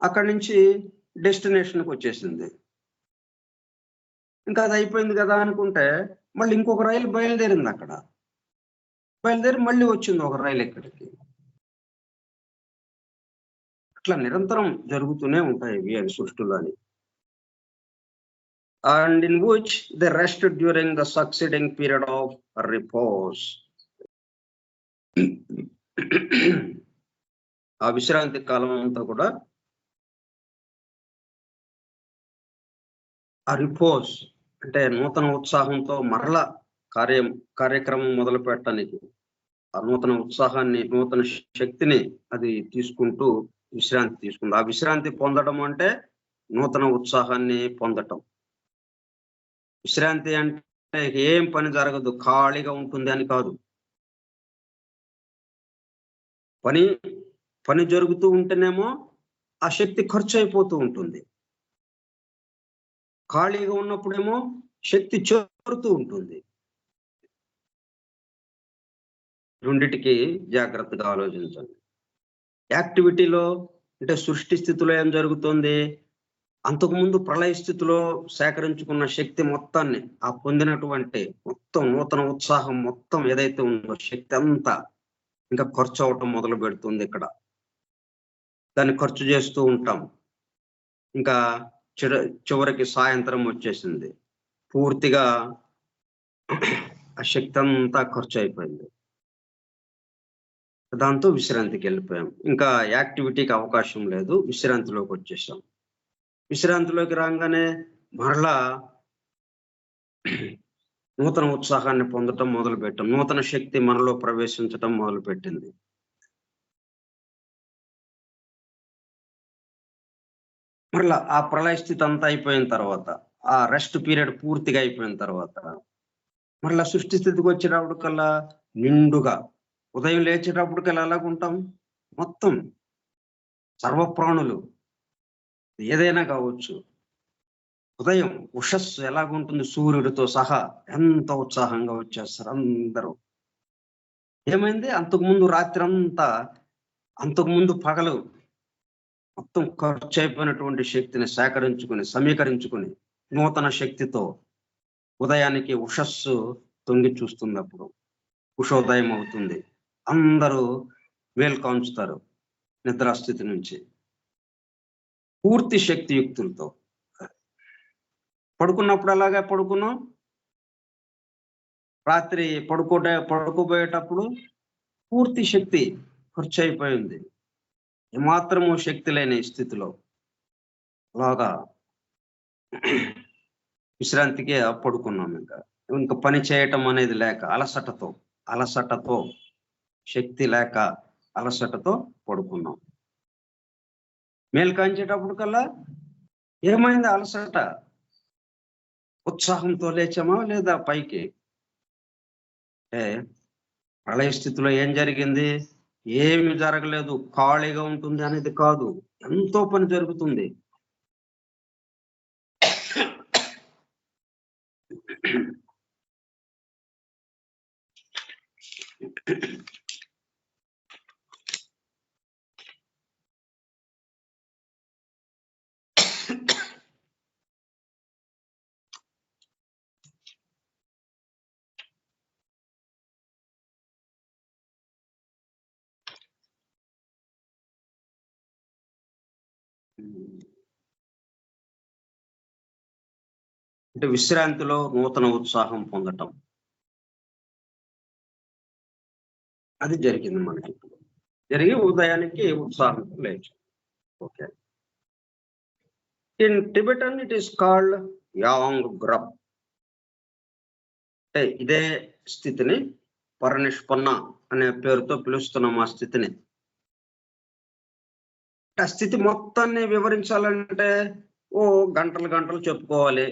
అక్కడి నుంచి డెస్టినేషన్కి వచ్చేసింది. ఇంకా అది అయిపోయింది కదా అనుకుంటే మళ్ళీ ఇంకొక రైలు బయలుదేరింది, అక్కడ బయలుదేరి మళ్ళీ వచ్చింది ఒక రైలు ఇక్కడికి. అట్లా నిరంతరం జరుగుతూనే ఉంటాయి ఇవి అవి సృష్టిలోని. And in which they rest during the succeeding period of repose. ఆ విశ్రాంతి కాలం అంతా కూడా ఆ రిపోజ్ అంటే నూతన ఉత్సాహంతో మరలా కార్యక్రమం మొదలు పెట్టడానికి ఆ నూతన ఉత్సాహాన్ని, నూతన శక్తిని అది తీసుకుంటూ విశ్రాంతి తీసుకుంది. ఆ విశ్రాంతి పొందడం అంటే నూతన ఉత్సాహాన్ని పొందటం. విశ్రాంతి అంటే ఏం పని జరగదు, ఖాళీగా ఉంటుంది అని కాదు. పని జరుగుతూ ఉంటేనేమో ఆ శక్తి ఖర్చు అయిపోతూ ఉంటుంది, ఖాళీగా ఉన్నప్పుడేమో శక్తి చేరుతూ ఉంటుంది. రెండిటికి జాగ్రత్తగా ఆలోచించండి. యాక్టివిటీలో అంటే సృష్టి స్థితిలో ఏం జరుగుతుంది, అంతకుముందు ప్రళయ స్థితిలో సేకరించుకున్న శక్తి మొత్తాన్ని, ఆ పొందినటువంటి మొత్తం నూతన ఉత్సాహం మొత్తం ఏదైతే ఉందో శక్తి అంతా ఇంకా ఖర్చు అవటం మొదలు పెడుతుంది. ఇక్కడ దాన్ని ఖర్చు చేస్తూ ఉంటాం. ఇంకా చివరికి సాయంత్రం వచ్చేసింది, పూర్తిగా ఆ శక్తి అంతా ఖర్చు అయిపోయింది. దాంతో విశ్రాంతికి వెళ్ళిపోయాం, ఇంకా యాక్టివిటీకి అవకాశం లేదు, విశ్రాంతిలోకి వచ్చేసాం. విశ్రాంతిలోకి రాగానే మరలా నూతన ఉత్సాహాన్ని పొందటం మొదలుపెట్టాం, నూతన శక్తి మనలో ప్రవేశించటం మొదలుపెట్టింది. మరలా ఆ ప్రళయ స్థితి అంతా అయిపోయిన తర్వాత, ఆ రెస్ట్ పీరియడ్ పూర్తిగా అయిపోయిన తర్వాత మరలా సృష్టి స్థితికి వచ్చేటప్పటికల్లా నిండుగా, ఉదయం లేచేటప్పటికల్లా ఎలాగుంటాం, మొత్తం సర్వప్రాణులు ఏదైనా కావచ్చు, ఉదయం ఉషస్సు ఎలాగుంటుంది, సూర్యుడితో సహా ఎంత ఉత్సాహంగా వచ్చేస్తారు అందరూ. ఏమైంది, అంతకుముందు రాత్రి అంతా, అంతకుముందు పగలు మొత్తం ఖర్చు అయిపోయినటువంటి శక్తిని సమీకరించుకుని నూతన శక్తితో ఉదయానికి ఉషస్సు తొంగి చూస్తున్నప్పుడు, ఉషోదయం అవుతుంది, అందరూ వేల్కాంచుతారు నిద్రాస్థితి నుంచి పూర్తి శక్తియుక్తులతో. పడుకున్నప్పుడు అలాగే పడుకున్నాం, రాత్రి పడుకోబోయేటప్పుడు పూర్తి శక్తి ఖర్చు అయిపోయింది, ఏమాత్రము శక్తి లేని స్థితిలో అలాగా విశ్రాంతికి పడుకున్నాం. ఇంకా పని చేయటం అనేది లేక అలసటతో శక్తి లేక అలసటతో పడుకున్నాం. మేల్కాంచేటప్పుడు కల్లా ఏమైంది, అలసట, ఉత్సాహంతో లేచామా లేదా పైకి? ప్రళయ స్థితిలో ఏం జరిగింది, ఏమి జరగలేదు, ఖాళీగా ఉంటుంది అనేది కాదు, ఎంతో పని జరుగుతుంది. అంటే విశ్రాంతిలో నూతన ఉత్సాహం పొందటం అది జరిగింది మనకి. జరిగి ఉదయానికి ఉత్సాహంతో లేచాం. Okay, in Tibetan it is called యాంగ్ గ్రబ్. అంటే ఇదే స్థితిని పరనిష్పన్న అనే పేరుతో పిలుస్తున్నాం. ఆ స్థితిని, ఆ స్థితి మొత్తాన్ని వివరించాలంటే గంటలు చెప్పుకోవాలి,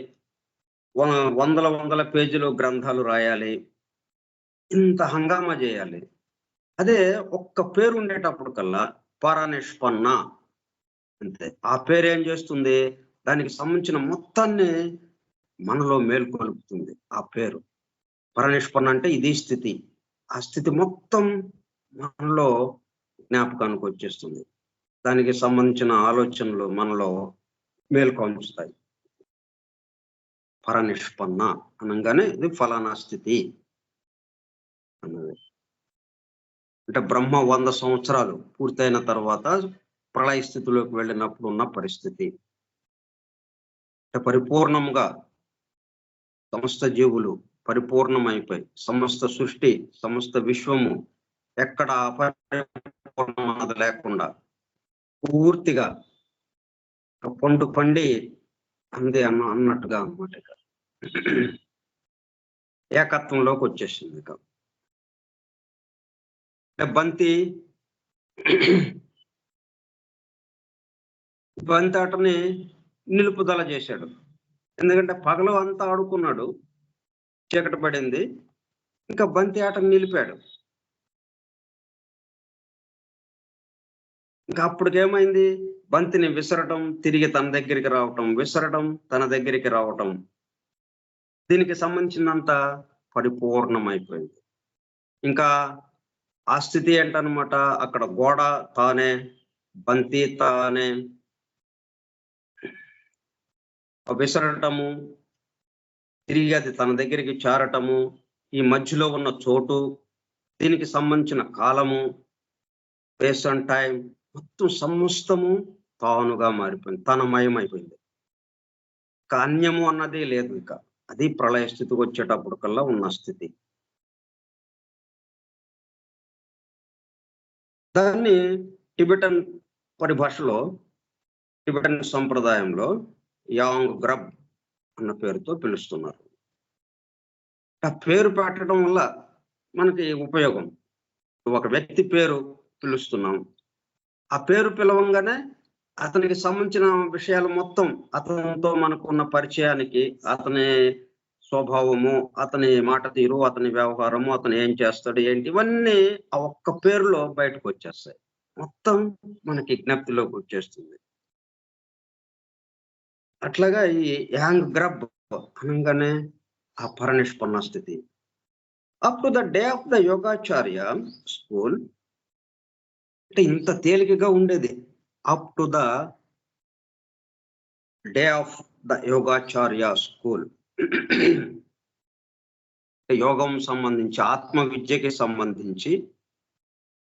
వందల పేజీలు గ్రంథాలు రాయాలి, ఇంత హంగామా చేయాలి. అదే ఒక్క పేరు ఉండేటప్పుడు కల్లా పరనిష్పన్న అంతే. ఆ పేరు ఏం చేస్తుంది, దానికి సంబంధించిన మొత్తాన్ని మనలో మేల్కొల్పుతుంది. ఆ పేరు పరనిష్పన్న అంటే ఇది స్థితి. ఆ స్థితి మొత్తం మనలో జ్ఞాపకానికి వచ్చేస్తుంది. దానికి సంబంధించిన ఆలోచనలు మనలో మేల్కొంచుతాయి. పరనిష్పన్న అనగానే ఇది ఫలానా స్థితి అన్నది. అంటే బ్రహ్మ 100 సంవత్సరాలు పూర్తయిన తర్వాత ప్రళయ స్థితిలోకి వెళ్ళినప్పుడు ఉన్న పరిస్థితి. అంటే పరిపూర్ణంగా సమస్త జీవులు పరిపూర్ణమైపోయి, సమస్త సృష్టి, సమస్త విశ్వము ఎక్కడ అపరిపూర్ణమన్నది లేకుండా పూర్తిగా పండు పండి అందే అన్నట్టుగా అన్నమాట. ఇక ఏకత్వంలోకి వచ్చేసింది. ఇక బంతి ఆటని నిలుపుదల చేశాడు. ఎందుకంటే పగలు అంతా ఆడుకున్నాడు, చీకటి పడింది, ఇంకా బంతి ఆటను నిలిపాడు. ఇంకా అప్పటికేమైంది, బంతిని విసరటం, తిరిగి తన దగ్గరికి రావటం, విసరటం, తన దగ్గరికి రావటం, దీనికి సంబంధించినంత పరిపూర్ణమైపోయింది. ఇంకా ఆ స్థితి ఏంటనమాట, అక్కడ గోడ తానే, బంతి తానే, విసరటము, తిరిగి అది తన దగ్గరికి చేరటము, ఈ మధ్యలో ఉన్న చోటు, దీనికి సంబంధించిన కాలము, స్పేస్ అండ్ టైం మొత్తం సమస్తము తానుగా మారిపోయింది, తనమయమైపోయింది. ఇక అన్యము అన్నది లేదు. ఇక అది ప్రళయ స్థితికి వచ్చేటప్పుడు కల్లా ఉన్న స్థితి. దాన్ని టిబెటన్ పరిభాషలో, టిబెటన్ సంప్రదాయంలో యాంగ్ గ్రబ్ అన్న పేరుతో పిలుస్తున్నారు. ఆ పేరు పెట్టడం వల్ల మనకి ఉపయోగం. ఒక వ్యక్తి పేరు పిలుస్తున్నాం, ఆ పేరు పిలవంగానే అతనికి సంబంధించిన విషయాలు మొత్తం, అతనితో మనకున్న పరిచయానికి, అతని స్వభావము, అతని మాట తీరు, అతని వ్యవహారము, అతను ఏం చేస్తాడు ఏంటి, ఇవన్నీ ఆ ఒక్క పేరులో బయటకు వచ్చేస్తాయి. మొత్తం మనకి జ్ఞప్తిలోకి వచ్చేస్తుంది. అట్లాగా ఈ యాంగ్ గ్రబ్ అనగానే ఆ పరనిష్పన్న స్థితి. Up to the day of the Yogachara school అంటే ఇంత తేలికగా ఉండేది. Up to the day of the Yogachara school యోగం సంబంధించి, ఆత్మ విద్యకి సంబంధించి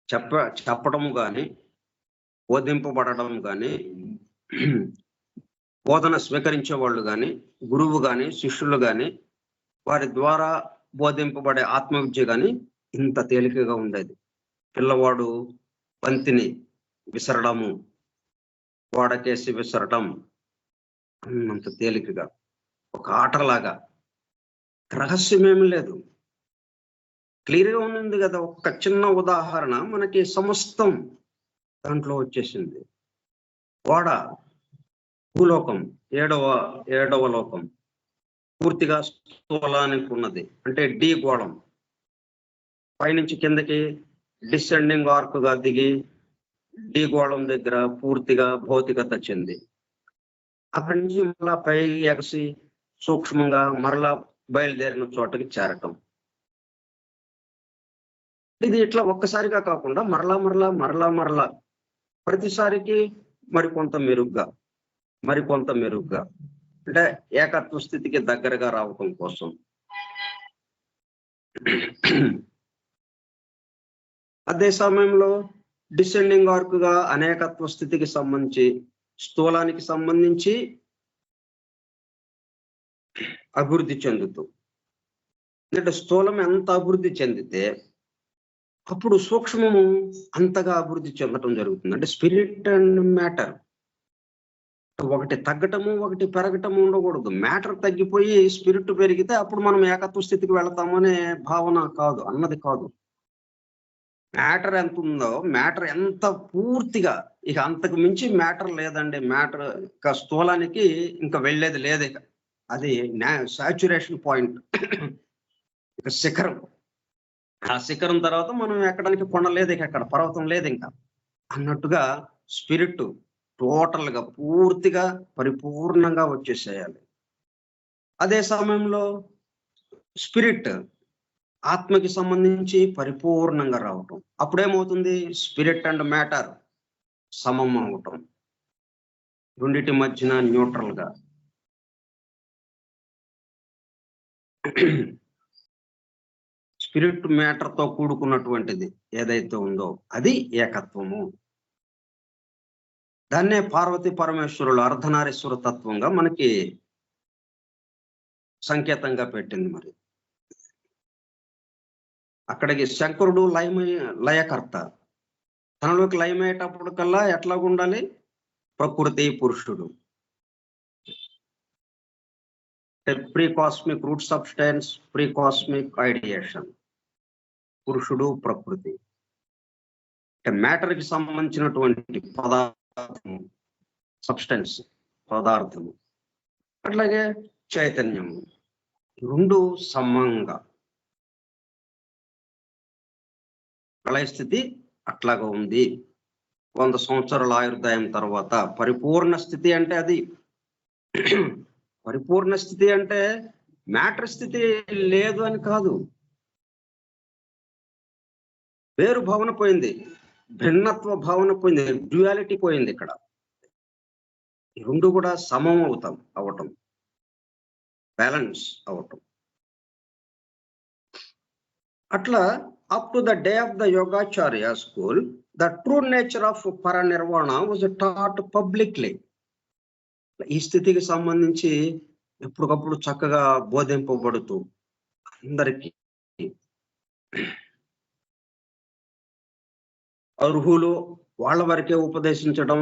చెప్పడం కానీ, బోధింపబడడం కానీ, బోధన స్వీకరించే వాళ్ళు కానీ, గురువు కానీ, శిష్యులు కానీ, వారి ద్వారా బోధింపబడే ఆత్మ విద్య కానీ ఇంత తేలికగా ఉండేది. పిల్లవాడు బంతిని విసరడము, గోడకేసి విసరడం అన్నంత తేలికగా, ఒక ఆటలాగా, రహస్యమేమి లేదు, క్లియర్గా ఉంది కదా. ఒక చిన్న ఉదాహరణ మనకి సమస్తం దాంట్లో వచ్చేసింది. గోడ భూలోకం, ఏడవ లోకం పూర్తిగా స్థూలానికి ఉన్నది, అంటే డి గోళం. పైనుంచి కిందకి డిసెండింగ్ ఆర్క్ గా దిగి డి గోళం దగ్గర పూర్తిగా భౌతికత చెంది, అక్కడి నుంచి మళ్ళా పైకి ఎగసి సూక్ష్మంగా మరలా బయలుదేరిన చోటకి చేరటం. ఇది ఇట్లా ఒక్కసారిగా కాకుండా మరలా మరలా మరలా మరలా ప్రతిసారికి మరికొంత మెరుగ్గా, మరికొంత మెరుగ్గా, అంటే ఏకత్వ స్థితికి దగ్గరగా రావటం కోసం. అదే సమయంలో డిసెండింగ్ ఆర్క్ గా అనేకత్వ స్థితికి సంబంధించి, స్థూలానికి సంబంధించి అభివృద్ధి చెందుతూ, అంటే స్థూలం ఎంత అభివృద్ధి చెందితే అప్పుడు సూక్ష్మము అంతగా అభివృద్ధి చెందటం జరుగుతుంది. అంటే స్పిరిట్ అండ్ మ్యాటర్ ఒకటి తగ్గటము, ఒకటి పెరగటము ఉండకూడదు. మ్యాటర్ తగ్గిపోయి స్పిరిట్ పెరిగితే అప్పుడు మనం ఏకత్వ స్థితికి వెళతాము అనే భావన కాదు, అన్నది కాదు. మ్యాటర్ ఎంత ఉందో, మ్యాటర్ ఎంత పూర్తిగా, ఇక అంతకు మించి మ్యాటర్ లేదండి. మ్యాటర్ ఇక స్థూలానికి ఇంకా వెళ్ళేది లేదు. ఇక అది సాచురేషన్ పాయింట్, ఇక శిఖరం. ఆ శిఖరం తర్వాత మనం ఎక్కడానికి కొండ లేదు, ఇక అక్కడ పర్వతం లేదు ఇంకా అన్నట్టుగా స్పిరిట్ టోటల్ గా పూర్తిగా పరిపూర్ణంగా వచ్చేసేయాలి. అదే సమయంలో స్పిరిట్ ఆత్మకి సంబంధించి పరిపూర్ణంగా రావటం. అప్పుడేమవుతుంది? స్పిరిట్ అండ్ మ్యాటర్ సమం అవటం, రెండిటి మధ్యన న్యూట్రల్ గా. స్పిరిట్ మ్యాటర్ తో కూడుకున్నటువంటిది ఏదైతే ఉందో అది ఏకత్వము. దాన్నే పార్వతీ పరమేశ్వరులు అర్ధనారీశ్వర తత్వంగా మనకి సంకేతంగా పెట్టింది. మరి అక్కడికి శంకరుడు లయకర్త, తనలోకి లయమయ్యేటప్పుడు కల్లా ఎట్లా ఉండాలి? ప్రకృతి పురుషుడు, pre cosmic root substance, pre cosmic ideation, పురుషుడు ప్రకృతి. మ్యాటర్ కి సంబంధించినటువంటి పదార్థము, సబ్స్టెన్స్ పదార్థము, అట్లాగే చైతన్యము, రెండు సమంగా. ప్రళయ స్థితి అట్లాగా ఉంది. 100 సంవత్సరాల ఆయుర్దాయం తర్వాత పరిపూర్ణ స్థితి అంటే అది. పరిపూర్ణ స్థితి అంటే మ్యాటర్ స్థితి లేదు అని కాదు, వేరు భావన పోయింది, భిన్నత్వ భావన పోయింది, డ్యుయాలిటీ పోయింది. ఇక్కడ ఈ రెండు కూడా సమం అవటం, బ్యాలెన్స్ అవటం. అట్లా up to the day of the Yogacharya school, the true nature of paranirvana was taught publicly. ఈ స్థితికి సంబంధించి ఎప్పటికప్పుడు చక్కగా బోధింపబడుతూ అందరికీ అర్హులు వాళ్ళ వరకే ఉపదేశించడం,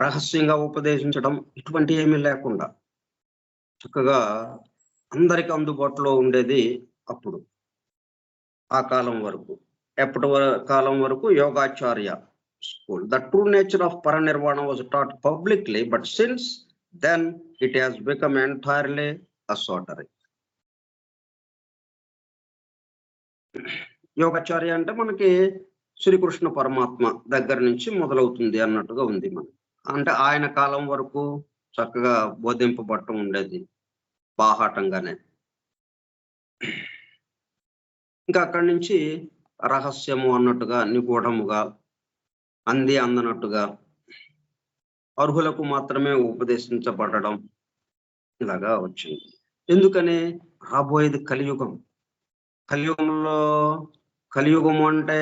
రహస్యంగా ఉపదేశించడం, ఇటువంటి ఏమీ లేకుండా చక్కగా అందరికి అందుబాటులో ఉండేది. అప్పుడు ఆ కాలం వరకు, ఎప్పటి కాలం వరకు యోగాచార్య school, the true nature of paranirvana was taught publicly, but since then it has become entirely esoteric. యోగాచార్య అంటే మనకి శ్రీకృష్ణ పరమాత్మ దగ్గర నుంచి మొదలవుతుంది అన్నట్టుగా ఉంది. మనం అంటే ఆయన కాలం వరకు చక్కగా బోధింపబడటం ఉండేది బాహాటంగానే. ఇంకా అక్కడి నుంచి రహస్యము అన్నట్టుగా, నిగూఢముగా, అందనట్టుగా అర్హులకు మాత్రమే ఉపదేశించబడడం ఇలాగా వచ్చింది. ఎందుకని? రాబోయేది కలియుగం. కలియుగము అంటే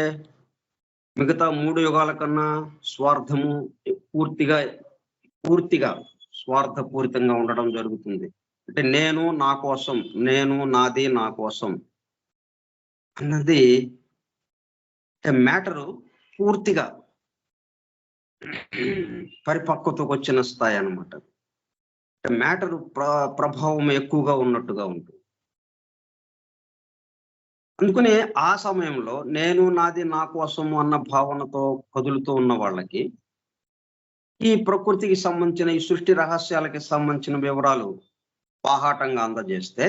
మిగతా 3 యుగాల కన్నా స్వార్థము పూర్తిగా స్వార్థపూరితంగా ఉండడం జరుగుతుంది. అంటే నేను నా కోసం, నేను నాది నా కోసం అన్నది మ్యాటరు పూర్తిగా పరిపక్వతకు వచ్చిన స్థాయి అన్నమాట. మ్యాటర్ ప్రభావం ఎక్కువగా ఉన్నట్టుగా ఉంటుంది. అందుకని ఆ సమయంలో నేను నాది నా కోసము అన్న భావనతో కదులుతూ ఉన్న వాళ్ళకి ఈ ప్రకృతికి సంబంధించిన, ఈ సృష్టి రహస్యాలకి సంబంధించిన వివరాలు బాహాటంగా అందజేస్తే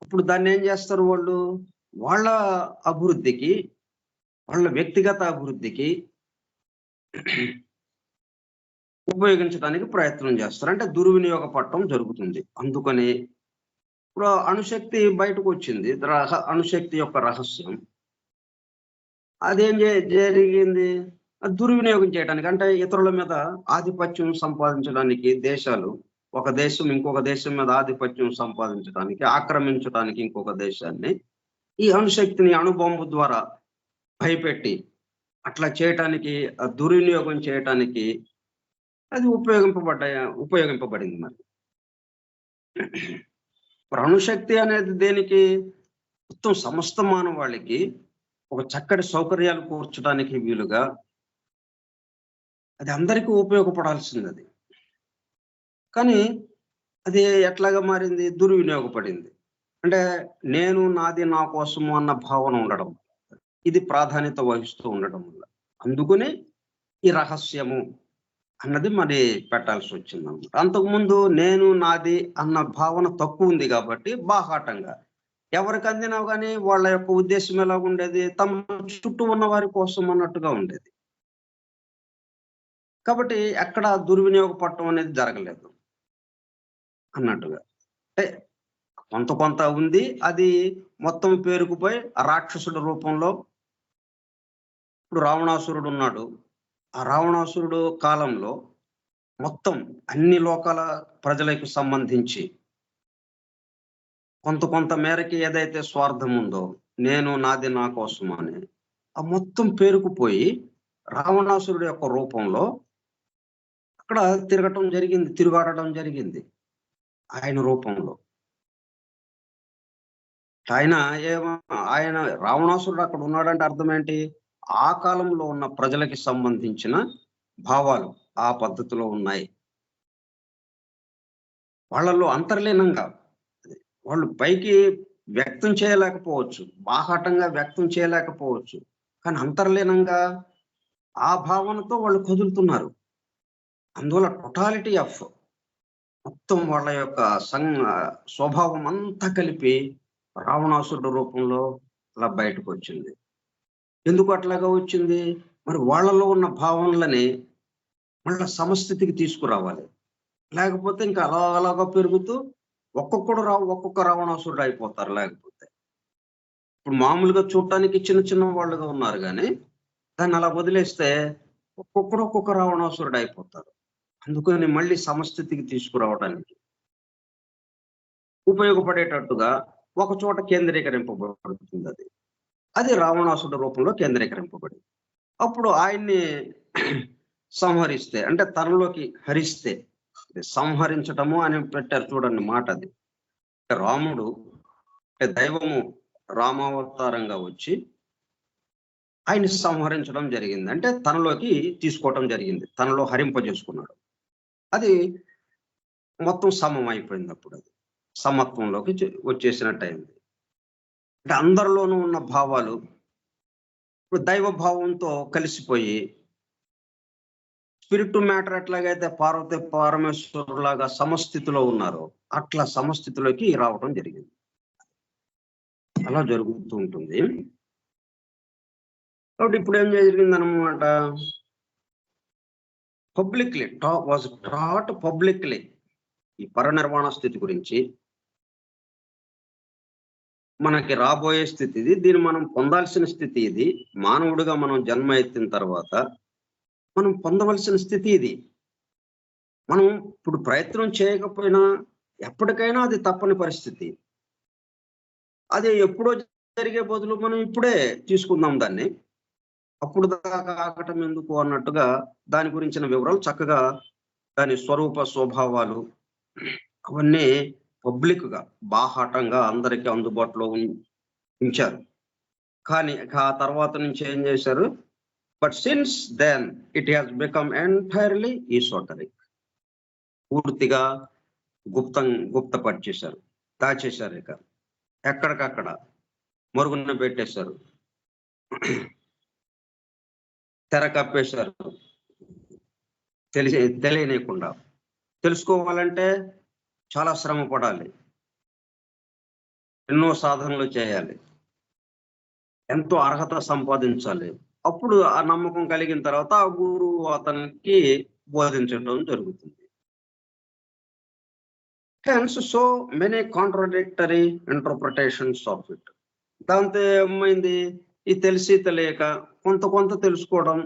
అప్పుడు దాన్ని ఏం చేస్తారు? వాళ్ళు వాళ్ళ అభివృద్ధికి, వాళ్ళ వ్యక్తిగత అభివృద్ధికి ఉపయోగించడానికి ప్రయత్నం చేస్తారు. అంటే దుర్వినియోగపడటం జరుగుతుంది. అందుకని ఇప్పుడు అణుశక్తి బయటకు వచ్చింది, అణుశక్తి యొక్క రహస్యం. అదేం జరిగింది? దుర్వినియోగం చేయడానికి, అంటే ఇతరుల మీద ఆధిపత్యం సంపాదించడానికి, దేశాలు ఒక దేశం ఇంకొక దేశం మీద ఆధిపత్యం సంపాదించడానికి, ఆక్రమించడానికి ఇంకొక దేశాన్ని ఈ అణుశక్తిని అణుబాంబు ద్వారా భయపెట్టి అట్లా చేయటానికి, దుర్వినియోగం చేయటానికి అది ఉపయోగింపబడింది. మరి అణుశక్తి అనేది దేనికి? మొత్తం సమస్త మానవాళికి ఒక చక్కటి సౌకర్యాలు కూర్చడానికి వీలుగా అది అందరికీ ఉపయోగపడాల్సింది. అది కానీ అది ఎట్లాగా మారింది? దుర్వినియోగపడింది. అంటే నేను నాది నా కోసము అన్న భావన ఉండడం, ఇది ప్రాధాన్యత వహిస్తూ ఉండడం వల్ల అందుకని ఈ రహస్యము అన్నది మరి పెట్టాల్సి వచ్చింది అన్నమాట. అంతకుముందు నేను నాది అన్న భావన తక్కువ ఉంది కాబట్టి బాహాటంగా ఎవరికి అందినా కానీ వాళ్ళ యొక్క ఉద్దేశం ఎలా ఉండేది, తమ చుట్టూ ఉన్న వారి కోసం అన్నట్టుగా ఉండేది. కాబట్టి ఎక్కడ దుర్వినియోగపడటం అనేది జరగలేదు అన్నట్టుగా. అంటే కొంత కొంత ఉంది. అది మొత్తం పేరుకుపోయి రాక్షసుడి రూపంలో ఇప్పుడు రావణాసురుడు ఉన్నాడు. ఆ రావణాసురుడు కాలంలో మొత్తం అన్ని లోకాల ప్రజలకు సంబంధించి కొంత మేరకి ఏదైతే స్వార్థం ఉందో, నేను నాది నా కోసం అని ఆ మొత్తం పేరుకుపోయి రావణాసురుడు యొక్క రూపంలో అక్కడ తిరుగాడటం జరిగింది ఆయన రూపంలో. ఆయన ఆయన రావణాసురుడు అక్కడ ఉన్నాడంటే అర్థం ఏంటి? ఆ కాలంలో ఉన్న ప్రజలకి సంబంధించిన భావాలు ఆ పద్ధతిలో ఉన్నాయి. వాళ్ళలో అంతర్లీనంగా వాళ్ళు పైకి వ్యక్తం చేయలేకపోవచ్చు, బాహాటంగా వ్యక్తం చేయలేకపోవచ్చు, కానీ అంతర్లీనంగా ఆ భావనతో వాళ్ళు కదులుతున్నారు. అందువల్ల టోటాలిటీ ఆఫ్ మొత్తం వాళ్ళ యొక్క స్వభావం అంతా కలిపి రావణాసురుడు రూపంలో అలా బయటకు వచ్చింది. ఎందుకు అట్లాగా వచ్చింది? మరి వాళ్ళలో ఉన్న భావనలని మళ్ళా సమస్థితికి తీసుకురావాలి. లేకపోతే ఇంకా అలాగా పెరుగుతూ ఒక్కొక్క రావణాసురుడు అయిపోతారు. లేకపోతే ఇప్పుడు మామూలుగా చూడటానికి చిన్న వాళ్ళుగా ఉన్నారు కానీ దాన్ని అలా వదిలేస్తే ఒక్కొక్క రావణాసురుడు అయిపోతారు. అందుకని మళ్ళీ సమస్థితికి తీసుకురావడానికి ఉపయోగపడేటట్టుగా ఒక చోట కేంద్రీకరింపబడుతుంది. అది రావణాసురుడు రూపంలో కేంద్రీకరింపబడింది. అప్పుడు ఆయన్ని సంహరిస్తే అంటే తనలోకి హరిస్తే, సంహరించటము అని పెట్టారు చూడండి మాట. అది రాముడు దైవము రామావతారంగా వచ్చి ఆయన్ని సంహరించడం జరిగింది. అంటే తనలోకి తీసుకోవటం జరిగింది, తనలో హరింపజేసుకున్నాడు. అది మొత్తం సమం అయిపోయింది. అప్పుడు అది సమత్వంలోకి వచ్చేసినట్టయింది. అంటే అందరిలోనూ ఉన్న భావాలు ఇప్పుడు దైవ భావంతో కలిసిపోయి స్పిరిట్ టు మ్యాటర్ ఎట్లాగైతే పార్వతి పరమేశ్వరులాగా సమస్థితిలో ఉన్నారో అట్లా సమస్థితిలోకి రావడం జరిగింది. అలా జరుగుతూ ఉంటుంది. కాబట్టి ఇప్పుడు ఏం జరిగింది అనమాట, పబ్లిక్లీ ఈ పరినిర్వాణ స్థితి గురించి, మనకి రాబోయే స్థితి ఇది, దీన్ని మనం పొందాల్సిన స్థితి ఇది, మానవుడిగా మనం జన్మ ఎత్తిన తర్వాత మనం పొందవలసిన స్థితి ఇది. మనం ఇప్పుడు ప్రయత్నం చేయకపోయినా ఎప్పటికైనా అది తప్పని పరిస్థితి. అది ఎప్పుడో జరిగే బదులు మనం ఇప్పుడే తీసుకుందాం దాన్ని, అప్పుడు దాకా ఆగటం ఎందుకు అన్నట్టుగా దాని గురించిన వివరాలు చక్కగా, దాని స్వరూప స్వభావాలు అవన్నీ పబ్లిక్గా బాహాటంగా అందరికీ అందుబాటులో ఉంచారు. కానీ ఆ తర్వాత నుంచి ఏం చేశారు, but since then it has become entirely esoteric. పూర్తిగా గుప్తపరిచేశారు, దాచేశారు, ఇక ఎక్కడికక్కడ మరుగున పెట్టేశారు, తెర కప్పేశారు. తెలియనియకుండా. తెలుసుకోవాలంటే చాలా శ్రమ పడాలి, ఎన్నో సాధనలు చేయాలి, ఎంతో అర్హత సంపాదించాలి. అప్పుడు ఆ నమ్మకం కలిగిన తర్వాత ఆ గురువు అతనికి బోధించడం జరుగుతుంది. Hence, so many contradictory interpretations of it. దాంతో ఏమైంది, ఈ తెలిసి తెలియక కొంత తెలుసుకోవడం,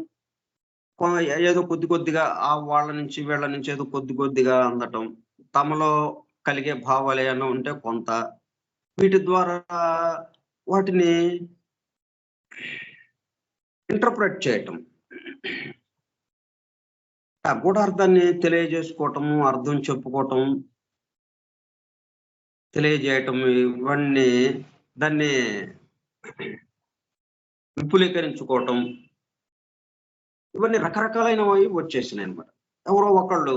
ఏదో కొద్దిగా ఆ వాళ్ళ నుంచి వీళ్ళ నుంచి ఏదో కొద్దిగా అందటం, తమలో కలిగే భావాలు ఏమైనా ఉంటే కొంత, వీటి ద్వారా వాటిని ఇంటర్ప్రెట్ చేయటం, ఆ గూఢార్థాన్ని తెలియజేసుకోవటము, అర్థం చెప్పుకోవటం, తెలియజేయటం, ఇవన్నీ దాన్ని విపులీకరించుకోవటం, ఇవన్నీ రకరకాలైనవి వచ్చేసినాయి అనమాట. ఎవరో ఒకళ్ళు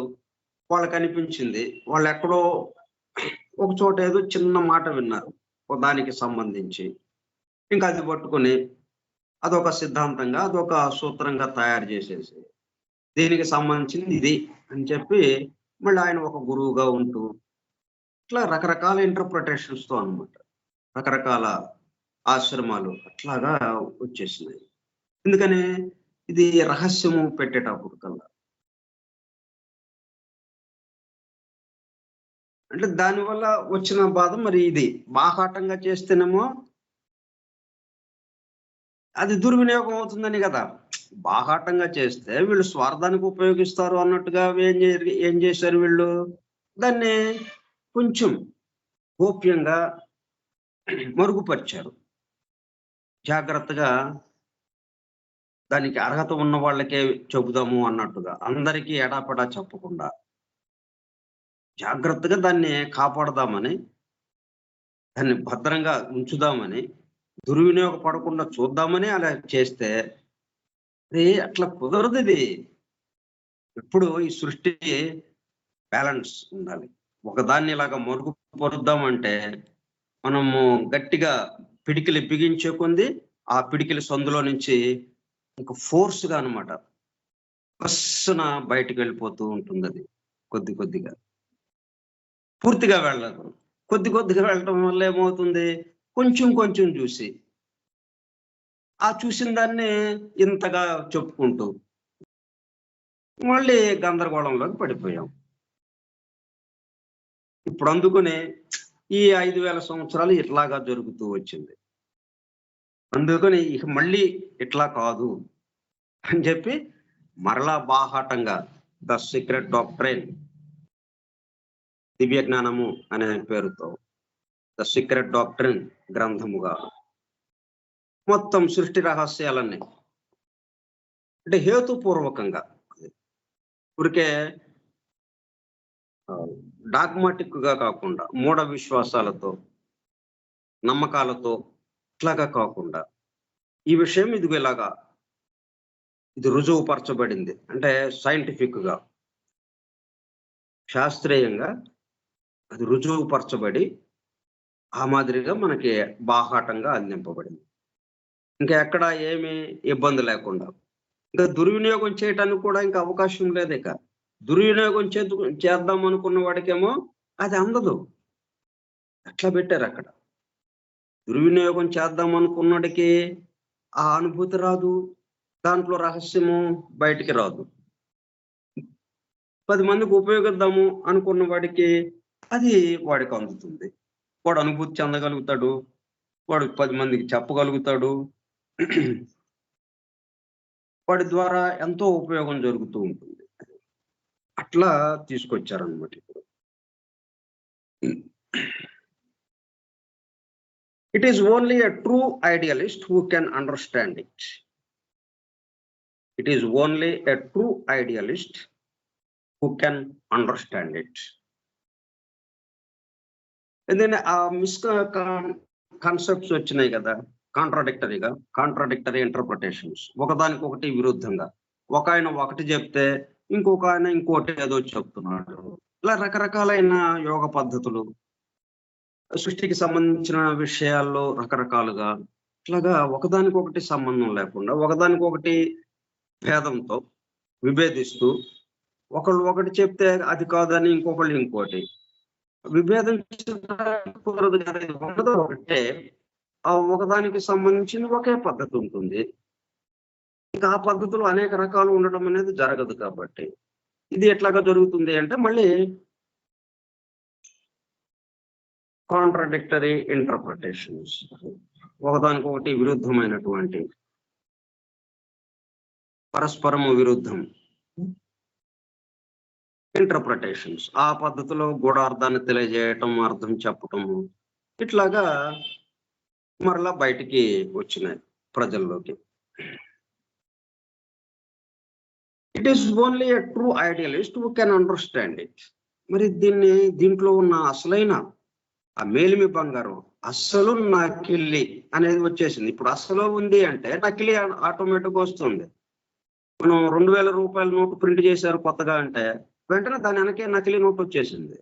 వాళ్ళకి అనిపించింది, వాళ్ళు ఎక్కడో ఒక చోట ఏదో చిన్న మాట విన్నారు దానికి సంబంధించి, ఇంకా అది పట్టుకొని అదొక సిద్ధాంతంగా అదొక సూత్రంగా తయారు చేసేసి దీనికి సంబంధించింది ఇది అని చెప్పి మళ్ళీ ఆయన ఒక గురువుగా ఉంటూ ఇట్లా రకరకాల ఇంటర్ప్రిటేషన్స్ తో అనమాట. రకరకాల ఆశ్రమాలు అట్లాగా వచ్చేసినాయి. ఎందుకని ఇది రహస్యము పెట్టేటప్పుడు కల్లా, అంటే దానివల్ల వచ్చిన బాధ మరి ఇది. బాహాటంగా చేస్తేనేమో అది దుర్వినియోగం అవుతుందని కదా. బాహాటంగా చేస్తే వీళ్ళు స్వార్థానికి ఉపయోగిస్తారు అన్నట్టుగా ఏం చేశారు వీళ్ళు, దాన్ని కొంచెం గోప్యంగా మరుగుపరిచారు. జాగ్రత్తగా దానికి అర్హత ఉన్న వాళ్ళకే చెబుదాము అన్నట్టుగా, అందరికీ ఎడాపెడా చెప్పకుండా జాగ్రత్తగా దాన్ని కాపాడదామని, దాన్ని భద్రంగా ఉంచుదామని, దుర్వినియోగపడకుండా చూద్దామని అలా చేస్తే అట్లా కుదరదు. ఇది ఎప్పుడు ఈ సృష్టి బ్యాలెన్స్ ఉండాలి. ఒకదాన్ని ఇలాగా మరుగుపరుద్దామంటే మనము గట్టిగా పిడికిలి బిగించే కొంది ఆ పిడికిలి సందులో నుంచి ఒక ఫోర్స్గా అనమాట బస్సున బయటకు వెళ్ళిపోతూ ఉంటుంది. అది కొద్ది కొద్దిగా, పూర్తిగా వెళ్ళదు. కొద్ది కొద్దిగా వెళ్ళటం వల్ల ఏమవుతుంది, కొంచెం కొంచెం చూసి ఆ చూసిన దాన్ని ఇంతగా చెప్పుకుంటూ మళ్ళీ గందరగోళంలోకి పడిపోయాం. ఇప్పుడు అందుకనే ఈ 5,000 సంవత్సరాలు ఇట్లాగా జరుగుతూ వచ్చింది. అందుకని ఇక మళ్ళీ ఇట్లా కాదు అని చెప్పి మరలా బాహాటంగా ద సీక్రెట్ డాక్ట్రైన్, దివ్య జ్ఞానము అనే పేరుతో ద సీక్రెట్ డాక్ట్రైన్ గ్రంథముగా మొత్తం సృష్టి రహస్యాలన్నీ అంటే హేతుపూర్వకంగా, ఊరికే డాగ్మాటిక్ గా కాకుండా, మూఢ విశ్వాసాలతో నమ్మకాలతో ఇట్లాగా కాకుండా, ఈ విషయం ఇదిగో ఇలాగా ఇది రుజువుపరచబడింది అంటే సైంటిఫిక్ గా, శాస్త్రీయంగా అది రుజువుపరచబడి ఆ మాదిరిగా మనకి బాహాటంగా అందింపబడింది. ఇంకా ఎక్కడ ఏమి ఇబ్బంది లేకుండా, ఇంకా దుర్వినియోగం చేయటానికి కూడా ఇంకా అవకాశం లేదు. ఇక దుర్వినియోగం చేద్దాం అనుకున్న వాడికేమో అది అందదు. అట్లా పెట్టారు అక్కడ. దుర్వినియోగం చేద్దాం అనుకున్నడికి ఆ అనుభూతి రాదు, దాంట్లో రహస్యము బయటికి రాదు. 10 మందికి ఉపయోగిద్దాము అనుకున్న వాడికి అది వాడికి అందుతుంది. వాడు అనుభూతి చెందగలుగుతాడు, వాడు 10 మందికి చెప్పగలుగుతాడు. వాడి ద్వారా ఎంతో ఉపయోగం జరుగుతూ ఉంటుంది. అట్లా తీసుకొచ్చారనమాట ఇప్పుడు. It is only a true idealist who can understand it. It is only a true idealist who can understand it. And then concepts వచ్చినాయి కదా, కాంట్రాడిక్టరీ ఇంటర్ప్రిటేషన్స్, ఒకదానికొకటి విరుద్ధంగా. ఒక ఆయన ఒకటి చెప్తే ఇంకొక ఆయన ఇంకోటి ఏదో చెప్తున్నాడు. ఇలా రకరకాలైన యోగ పద్ధతులు, సృష్టికి సంబంధించిన విషయాల్లో రకరకాలుగా ఇట్లాగా ఒకదానికొకటి సంబంధం లేకుండా, ఒకదానికొకటి భేదంతో విభేదిస్తూ, ఒకళ్ళు ఒకటి చెప్తే అది కాదని ఇంకొకళ్ళు ఇంకోటి విభేదం కుదరదు కదా. ఉన్నదో ఒకటే, ఆ ఒకదానికి సంబంధించిన ఒకే పద్ధతి ఉంటుంది. ఇంకా ఆ పద్ధతులు అనేక రకాలు ఉండడం అనేది జరగదు. కాబట్టి ఇది ఎట్లాగా జరుగుతుంది అంటే మళ్ళీ కాంట్రాడిక్టరీ ఇంటర్ప్రిటేషన్స్, ఒకదానికొకటి విరుద్ధమైనటువంటి, పరస్పరము విరుద్ధం ఇంటర్ప్రిటేషన్స్, ఆ పద్ధతిలో గూఢార్థాన్ని తెలియజేయటం, అర్థం చెప్పటము, ఇట్లాగా మరలా బయటికి వచ్చినాయి ప్రజల్లోకి. It is only a true idealist who can understand it. మరి దీంట్లో ఉన్న అసలైన ఆ మేలిమి బంగారం, అస్సలు నకిలీ అనేది వచ్చేసింది. ఇప్పుడు అస్సలు ఉంది అంటే నకిలీ ఆటోమేటిక్ వస్తుంది. మనం 2,000 రూపాయల నోటు ప్రింట్ చేశారు కొత్తగా అంటే వెంటనే దాని వెనకే నకిలీ నోటు వచ్చేసింది.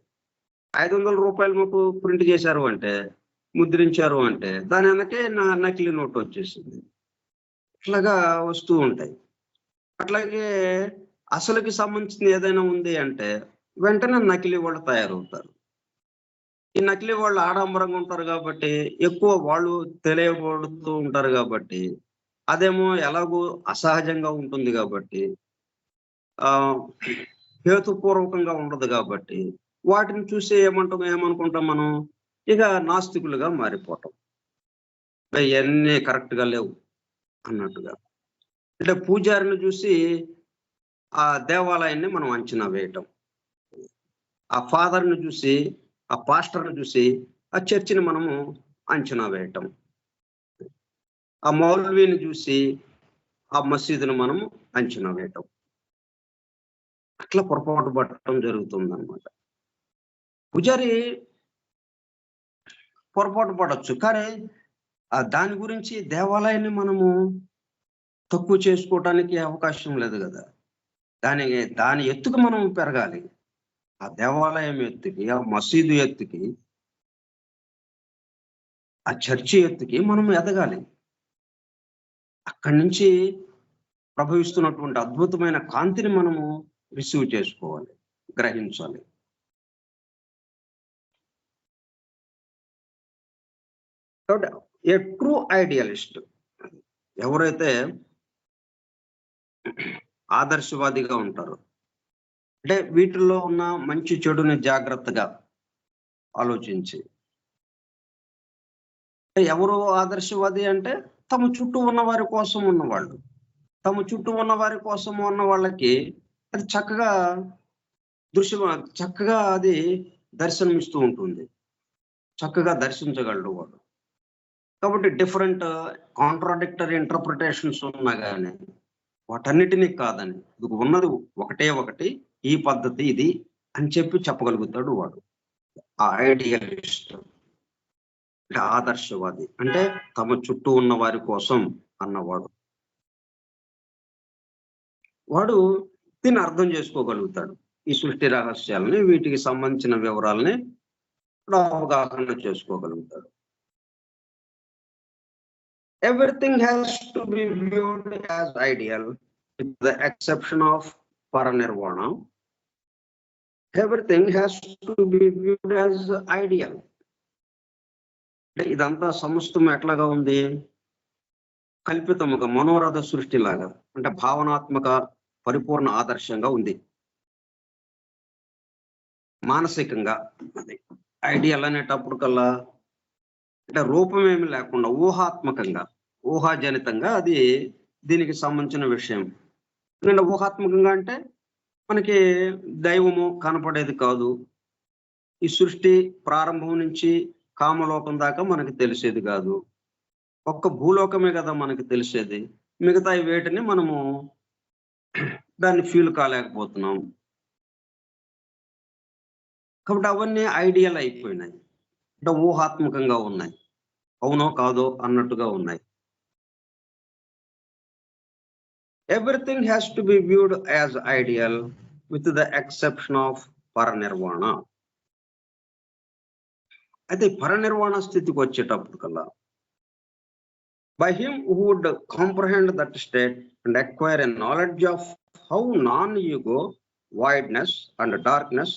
500 రూపాయల నోటు ప్రింట్ చేశారు అంటే, ముద్రించారు అంటే దాని వెనకే నకిలీ నోటు వచ్చేసింది. ఇట్లాగా వస్తూ ఉంటాయి. అట్లాగే అసలుకి సంబంధించింది ఏదైనా ఉంది అంటే వెంటనే నకిలీ వాళ్ళు తయారవుతారు. ఈ నకిలీ వాళ్ళు ఆడంబరంగా ఉంటారు కాబట్టి ఎక్కువ వాళ్ళు తెలియబడుతూ ఉంటారు కాబట్టి అదేమో ఎలాగో అసహజంగా ఉంటుంది కాబట్టి ఆ హేతుపూర్వకంగా ఉండదు కాబట్టి వాటిని చూసి ఏమనుకుంటాం మనం ఇక నాస్తికులుగా మారిపోవటం. ఇవన్నీ కరెక్ట్ గా లేవు అన్నట్టుగా. అంటే పూజారిని చూసి ఆ దేవాలయాన్ని మనం అంచనా వేయటం, ఆ ఫాదర్ని చూసి ఆ పాస్టర్ని చూసి ఆ చర్చిని మనము అంచనా వేయటం, ఆ మౌలవీని చూసి ఆ మసీదును మనము అంచనా వేయటం, అట్లా పొరపాటు పడటం జరుగుతుందన్నమాట. పూజారి పొరపాటు పడవచ్చు, కానీ దాని గురించి దేవాలయాన్ని మనము తక్కువ చేసుకోవటానికి అవకాశం లేదు కదా. దాని ఎత్తుకు మనం పెరగాలి. ఆ దేవాలయం ఎత్తుకి, ఆ మసీదు ఎత్తుకి, ఆ చర్చి ఎత్తుకి మనం ఎదగాలి. అక్కడి నుంచి ప్రభవిస్తున్నటువంటి అద్భుతమైన కాంతిని మనము రిసీవ్ చేసుకోవాలి, గ్రహించాలి. కాబట్టి ఏ ట్రూ ఐడియలిస్ట్ ఎవరైతే ఆదర్శవాదిగా ఉంటారో, అంటే వీటిల్లో ఉన్న మంచి చెడుని జాగ్రత్తగా ఆలోచించి, ఎవరు ఆదర్శవాది అంటే తమ చుట్టూ ఉన్న వారి కోసం ఉన్నవాళ్ళు. తమ చుట్టూ ఉన్న వారి కోసం ఉన్న వాళ్ళకి అది చక్కగా అది దర్శనమిస్తూ ఉంటుంది, చక్కగా దర్శించగలడు వాడు. కాబట్టి డిఫరెంట్ కాంట్రాడిక్టరీ ఇంటర్ప్రిటేషన్స్ ఉన్నా కానీ వాటన్నిటినీ కాదని ఇది ఉన్నది ఒకటి, ఈ పద్ధతి ఇది అని చెప్పగలుగుతాడు వాడు. ఆ ఐడియలిస్ట్ అంటే ఆదర్శవాది అంటే తమ చుట్టూ ఉన్న వారి కోసం అన్నవాడు. వాడు దీన్ని అర్థం చేసుకోగలుగుతాడు. ఈ సృష్టి రహస్యాలని, వీటికి సంబంధించిన వివరాలని అవగాహన చేసుకోగలుగుతాడు. Everything has to be viewed as ideal with the exception of paranirvana. Everything has to be viewed as ideal. ఇదంతా సమస్తం ఎట్లాగా ఉంది, కల్పితముగా మనోరథ సృష్టిలాగా, అంటే భావనాత్మక పరిపూర్ణ ఆదర్శంగా ఉంది. మానసికంగా అది ఐడియల్ అనేటప్పుడు కల్లా అంటే రూపమేమి లేకుండా ఊహాత్మకంగా, ఊహాజనితంగా అది దీనికి సంబంధించిన విషయం. ఎందుకంటే ఊహాత్మకంగా అంటే మనకి దైవము కనపడేది కాదు. ఈ సృష్టి ప్రారంభం నుంచి కామలోకం దాకా మనకి తెలిసేది కాదు. ఒక్క భూలోకమే కదా మనకి తెలిసేది. మిగతా వేటిని మనము దాన్ని ఫీల్ కాలేకపోతున్నాం. కాబట్టి అవన్నీ ఐడియల్ అయిపోయినాయి, అంటే ఊహాత్మకంగా ఉన్నాయి, అవునో కాదో అన్నట్టుగా ఉన్నాయి. Everything has to be viewed as ideal with the exception of paranirvana. అయితే పరనిర్వాణ స్థితికి వచ్చేటప్పుడు కల్లా by him who would comprehend that state and acquire a knowledge of how non-ego, voidness and darkness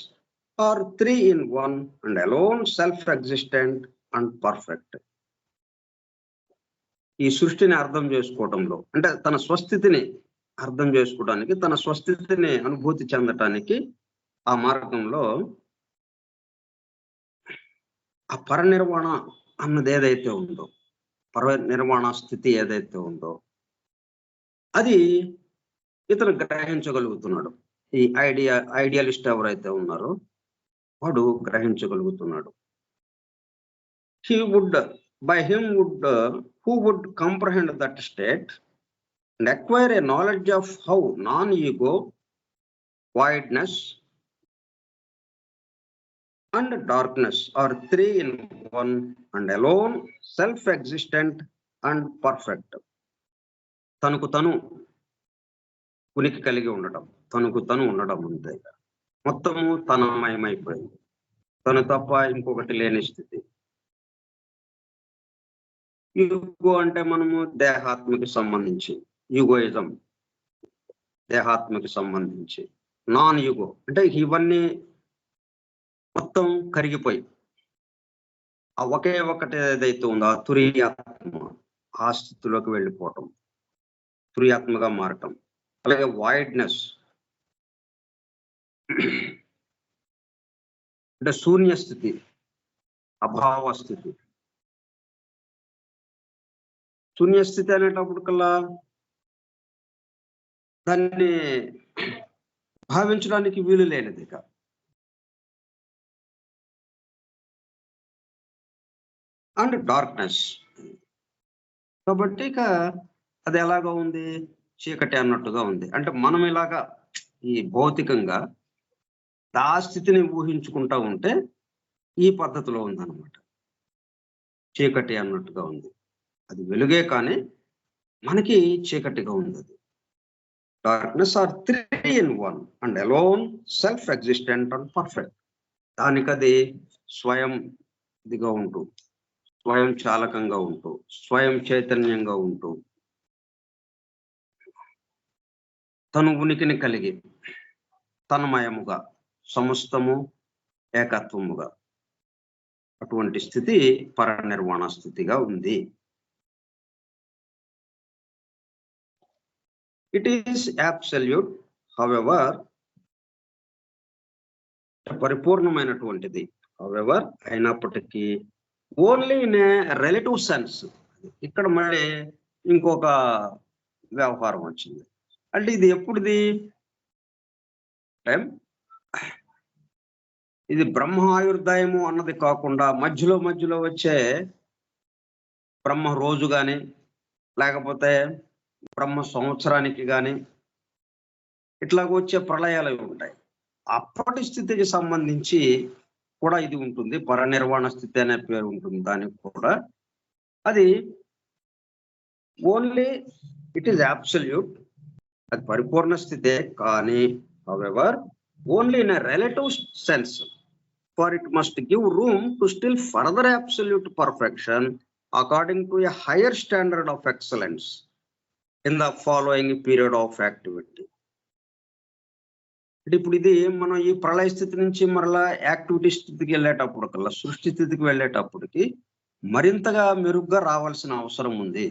are three in one and alone self-existent and perfect. ఈ సృష్టిని అర్థం చేసుకోవటంలో, అంటే తన స్వస్థితిని అర్థం చేసుకోవడానికి, తన స్వస్థితిని అనుభూతి చెందటానికి ఆ మార్గంలో ఆ పరనిర్వాణ అన్నది ఏదైతే ఉందో, పరనిర్వాణ స్థితి ఏదైతే ఉందో అది ఇతను గ్రహించగలుగుతున్నాడు. ఈ ఐడియలిస్ట్ ఎవరైతే ఉన్నారో వాడు గ్రహించగలుగుతున్నాడు. By him who would comprehend that state and acquire a knowledge of how non-ego, voidness and darkness are three in one and alone self-existent and perfect. తనకు తను ఉనికి కలిగి ఉండటం, తనకు తను ఉండడం అంతే. మొత్తము తనమయమైపోయింది, తను తప్ప ఇంకొకటి లేని స్థితి. యుగో అంటే మనము దేహాత్మకి సంబంధించి, యుగోయిజం దేహాత్మకి సంబంధించి. నాన్ యుగో అంటే ఇవన్నీ మొత్తం కరిగిపోయి ఆ ఒకే ఒకటి ఏదైతే ఉందో ఆ తురియాత్మ ఆ స్థితిలోకి వెళ్ళిపోవటం, తురియాత్మగా మారటం. అలాగే వాయిడ్నెస్ అంటే శూన్య స్థితి, అభావ స్థితి. శూన్య స్థితి అనేటప్పటికల్లా దాన్ని భావించడానికి వీలు లేనిది ఇక. And darkness. కాబట్టి ఇక అది ఎలాగా ఉంది, చీకటి అన్నట్టుగా ఉంది. అంటే మనం ఇలాగా ఈ భౌతికంగా ఆ స్థితిని ఊహించుకుంటా ఉంటే ఈ పద్ధతిలో ఉందన్నమాట. చీకటి అన్నట్టుగా ఉంది. అది వెలుగే కానీ మనకి చీకటిగా ఉంది. అది darkness or 3 in 1 and alone, self existent and perfect. దానికది స్వయం ఇదిగా ఉంటూ, స్వయం చాలకంగా ఉంటూ, స్వయం చైతన్యంగా ఉంటూ, తను ఉనికిని కలిగి తన్మయముగా, సమస్తము ఏకత్వముగా, అటువంటి స్థితి పరనిర్వాణ స్థితిగా ఉంది. ఇట్ ఈస్ అబ్సల్యూట్, హౌఎవర్ పరిపూర్ణమైనటువంటిది, హౌఎవర్ అయినప్పటికీ only in a relative sense. ఇక్కడ మళ్ళీ ఇంకొక వ్యవహారం వచ్చింది. అంటే ఇది ఎప్పుడుది, ఇది బ్రహ్మ ఆయుర్దాయము అన్నది కాకుండా మధ్యలో వచ్చే బ్రహ్మ రోజు కానీ లేకపోతే బ్రహ్మ సంవత్సరానికి కానీ ఇట్లాగ వచ్చే ప్రళయాలు ఉంటాయి. అప్పటి స్థితికి సంబంధించి కూడా ఇది ఉంటుంది, పరనిర్వాణ స్థితి అనే పేరు ఉంటుంది దానికి కూడా. అది ఓన్లీ ఇట్ ఈస్ అబ్సల్యూట్, అది పరిపూర్ణ స్థితే కానీ however only in a relative sense, for it must give room to still further absolute perfection according to a higher standard of excellence in the following period of activity. ఇప్పుడు ఇది మనం ఈ ప్రళయ స్థితి నుంచి మరలా యాక్టివిటీ స్థితికి వెళ్ళేటప్పుడు కల్లా, సృష్టి స్థితికి వెళ్ళేటప్పటికి మరింతగా మెరుగ్గా రావాల్సిన అవసరం ఉంది.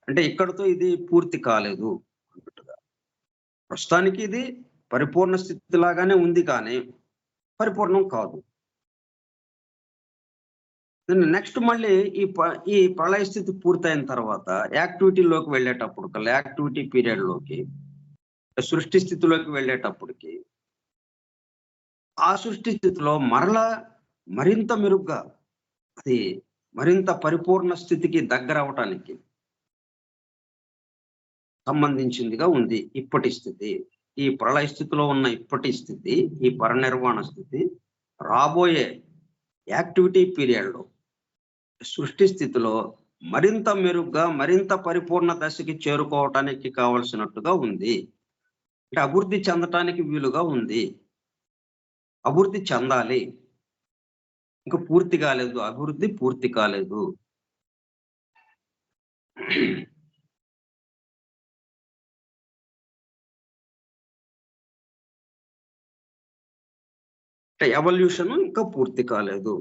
అంటే ఇక్కడతో ఇది పూర్తి కాలేదు అన్నట్టుగా. ప్రస్తుతానికి ఇది పరిపూర్ణ స్థితి లాగానే ఉంది కానీ పరిపూర్ణం కాదు. నెక్స్ట్ మళ్ళీ ఈ ప్రళయ స్థితి పూర్తయిన తర్వాత యాక్టివిటీలోకి వెళ్ళేటప్పుడు కల్లా, యాక్టివిటీ పీరియడ్ లోకి, సృష్టి స్థితిలోకి వెళ్ళేటప్పటికి ఆ సృష్టి స్థితిలో మరలా మరింత మెరుగ్గా, అది మరింత పరిపూర్ణ స్థితికి దగ్గర అవటానికి సంబంధించిందిగా ఉంది ఇప్పటి స్థితి. ఈ ప్రళయ స్థితిలో ఉన్న ఇప్పటి స్థితి, ఈ పరనిర్వాణ స్థితి రాబోయే యాక్టివిటీ పీరియడ్ లో, సృష్టి స్థితిలో మరింత మెరుగ్గా, మరింత పరిపూర్ణ దశకి చేరుకోవటానికి కావలసినట్టుగా ఉంది. అంటే అభివృద్ధి చెందటానికి వీలుగా ఉంది. అభివృద్ధి చెందాలి, ఇంకా పూర్తి కాలేదు, అభివృద్ధి పూర్తి కాలేదు. ఎవల్యూషన్ ఇంకా పూర్తి కాలేదు,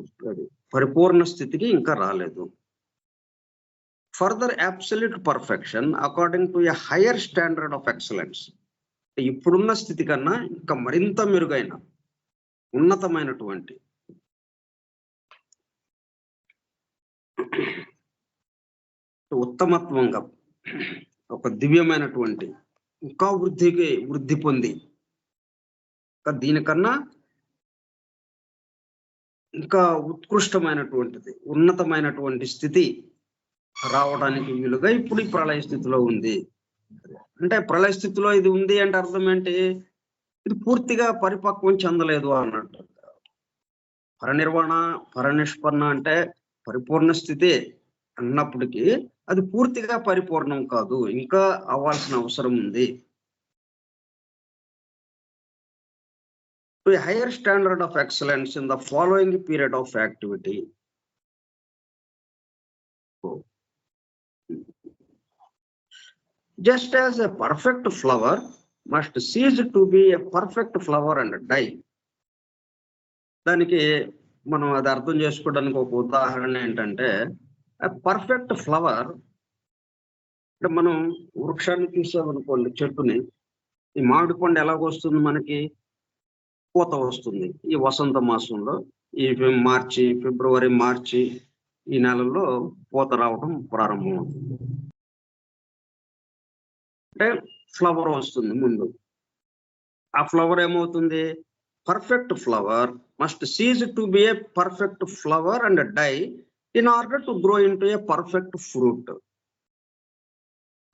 పరిపూర్ణ స్థితికి ఇంకా రాలేదు. Further absolute perfection according to a hire standard of excellence. ఇప్పుడున్న స్థితి కన్నా ఇంకా మరింత మెరుగైన, ఉన్నతమైనటువంటి, ఉత్తమత్వంగా, ఒక దివ్యమైనటువంటి, ఇంకా వృద్ధి పొంది, దీనికన్నా ఇంకా ఉత్కృష్టమైనటువంటిది, ఉన్నతమైనటువంటి స్థితి రావడానికి వీలుగా ఇప్పుడు ఈ ప్రళయ స్థితిలో ఉంది. అంటే ప్రళయ స్థితిలో ఇది ఉంది అంటే అర్థం ఏంటి, ఇది పూర్తిగా పరిపక్వం చెందలేదు అన్నట్టు. పరనిర్వాణ, పరనిష్పన్న అంటే పరిపూర్ణ స్థితి అన్నప్పటికీ అది పూర్తిగా పరిపూర్ణం కాదు, ఇంకా అవ్వాల్సిన అవసరం ఉంది. To a higher standard of excellence in the following period of activity. Just as a perfect flower must cease to be a perfect flower and die. దానికి మనం అది అర్థం చేసుకోవడానికి ఒక ఉదాహరణ ఏంటంటే, పర్ఫెక్ట్ ఫ్లవర్ అంటే మనం వృక్షాన్ని చూసామనుకోండి, చెట్టుని. ఈ మామిడి పండు ఎలాగొస్తుంది మనకి? పూత వస్తుంది ఈ వసంత మాసంలో. ఈ ఫిబ్రవరి మార్చి ఈ నెలల్లో పూత రావడం ప్రారంభమవుతుంది. అంటే ఫ్లవర్ వస్తుంది ముందు. ఆ ఫ్లవర్ ఏమవుతుంది? Perfect flower must cease to be a perfect flower and die in order to grow in to a perfect fruit.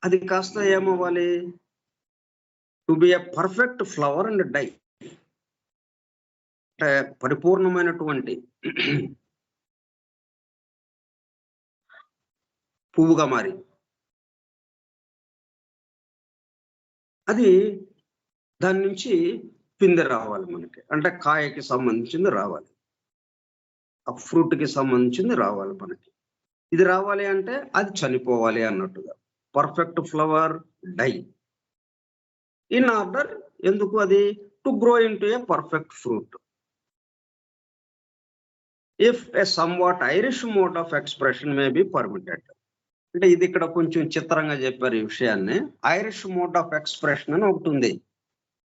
అది కాస్త ఏమవ్వాలి? To be a perfect flower and die, అంటే పరిపూర్ణమైనటువంటి పువ్వుగా మారి అది దాని నుంచి పిందె రావాలి మనకి, అంటే కాయకి సంబంధించింది రావాలి, ఆ ఫ్రూట్కి సంబంధించింది రావాలి మనకి. ఇది రావాలి అంటే అది చనిపోవాలి అన్నట్టుగా. Perfect flower die in order, ఎందుకు అది? To grow in to a perfect fruit. If a somewhat Irish mode of expression may be permitted. అంటే ఇది ఇక్కడ కొంచెం చిత్రంగా చెప్పారు ఈ విషయాన్ని. ఐరిష్ మోడ్ ఆఫ్ ఎక్స్ప్రెషన్ అని ఒకటి ఉంది.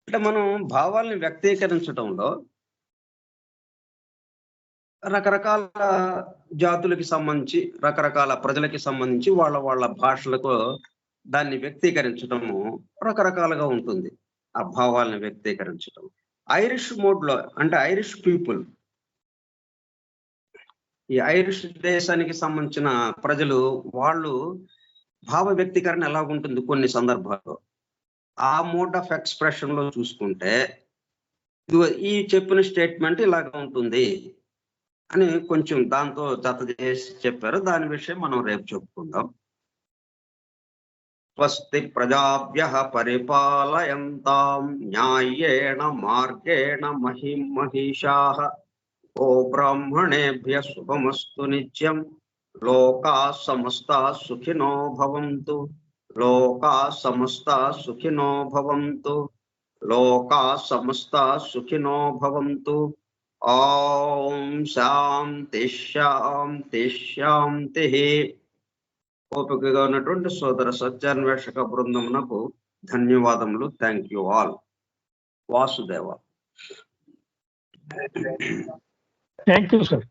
అంటే మనం భావాల్ని వ్యక్తీకరించడంలో రకరకాల జాతులకి సంబంధించి, రకరకాల ప్రజలకి సంబంధించి వాళ్ళ భాషలకు దాన్ని వ్యక్తీకరించడము రకరకాలుగా ఉంటుంది. ఆ భావాల్ని వ్యక్తీకరించడం ఐరిష్ మోడ్లో, అంటే ఐరిష్ పీపుల్, ఈ ఐరిష్ దేశానికి సంబంధించిన ప్రజలు, వాళ్ళు భావ వ్యక్తీకరణ ఎలాగుంటుంది కొన్ని సందర్భాల్లో. ఆ మోడ్ ఆఫ్ ఎక్స్ప్రెషన్ లో చూసుకుంటే ఈ చెప్పిన స్టేట్మెంట్ ఇలాగ ఉంటుంది అని కొంచెం దాంతో జత చేసి చెప్పారు. దాని విషయం మనం రేపు చెప్పుకుందాం. స్వస్తి ప్రజాభ్యః పరిపాలయంతాం న్యాయేణ మార్గేణ మహిషాః ఓ బ్రాహ్మణేభ్యః శుభమస్తు నిత్యం. లోకా సమస్తా సుఖినో భవంతు. లోకా సమస్తా సుఖినో భవంతు. లోకా సమస్తా సుఖినో భవంతు. ఓం శాంతి శాంతి శాంతి. ఓపికగా ఉన్నటువంటి సోదర సత్యాన్వేషక బృందమునకు ధన్యవాదములు. Thank you all. Vasudeva. Thank you sir.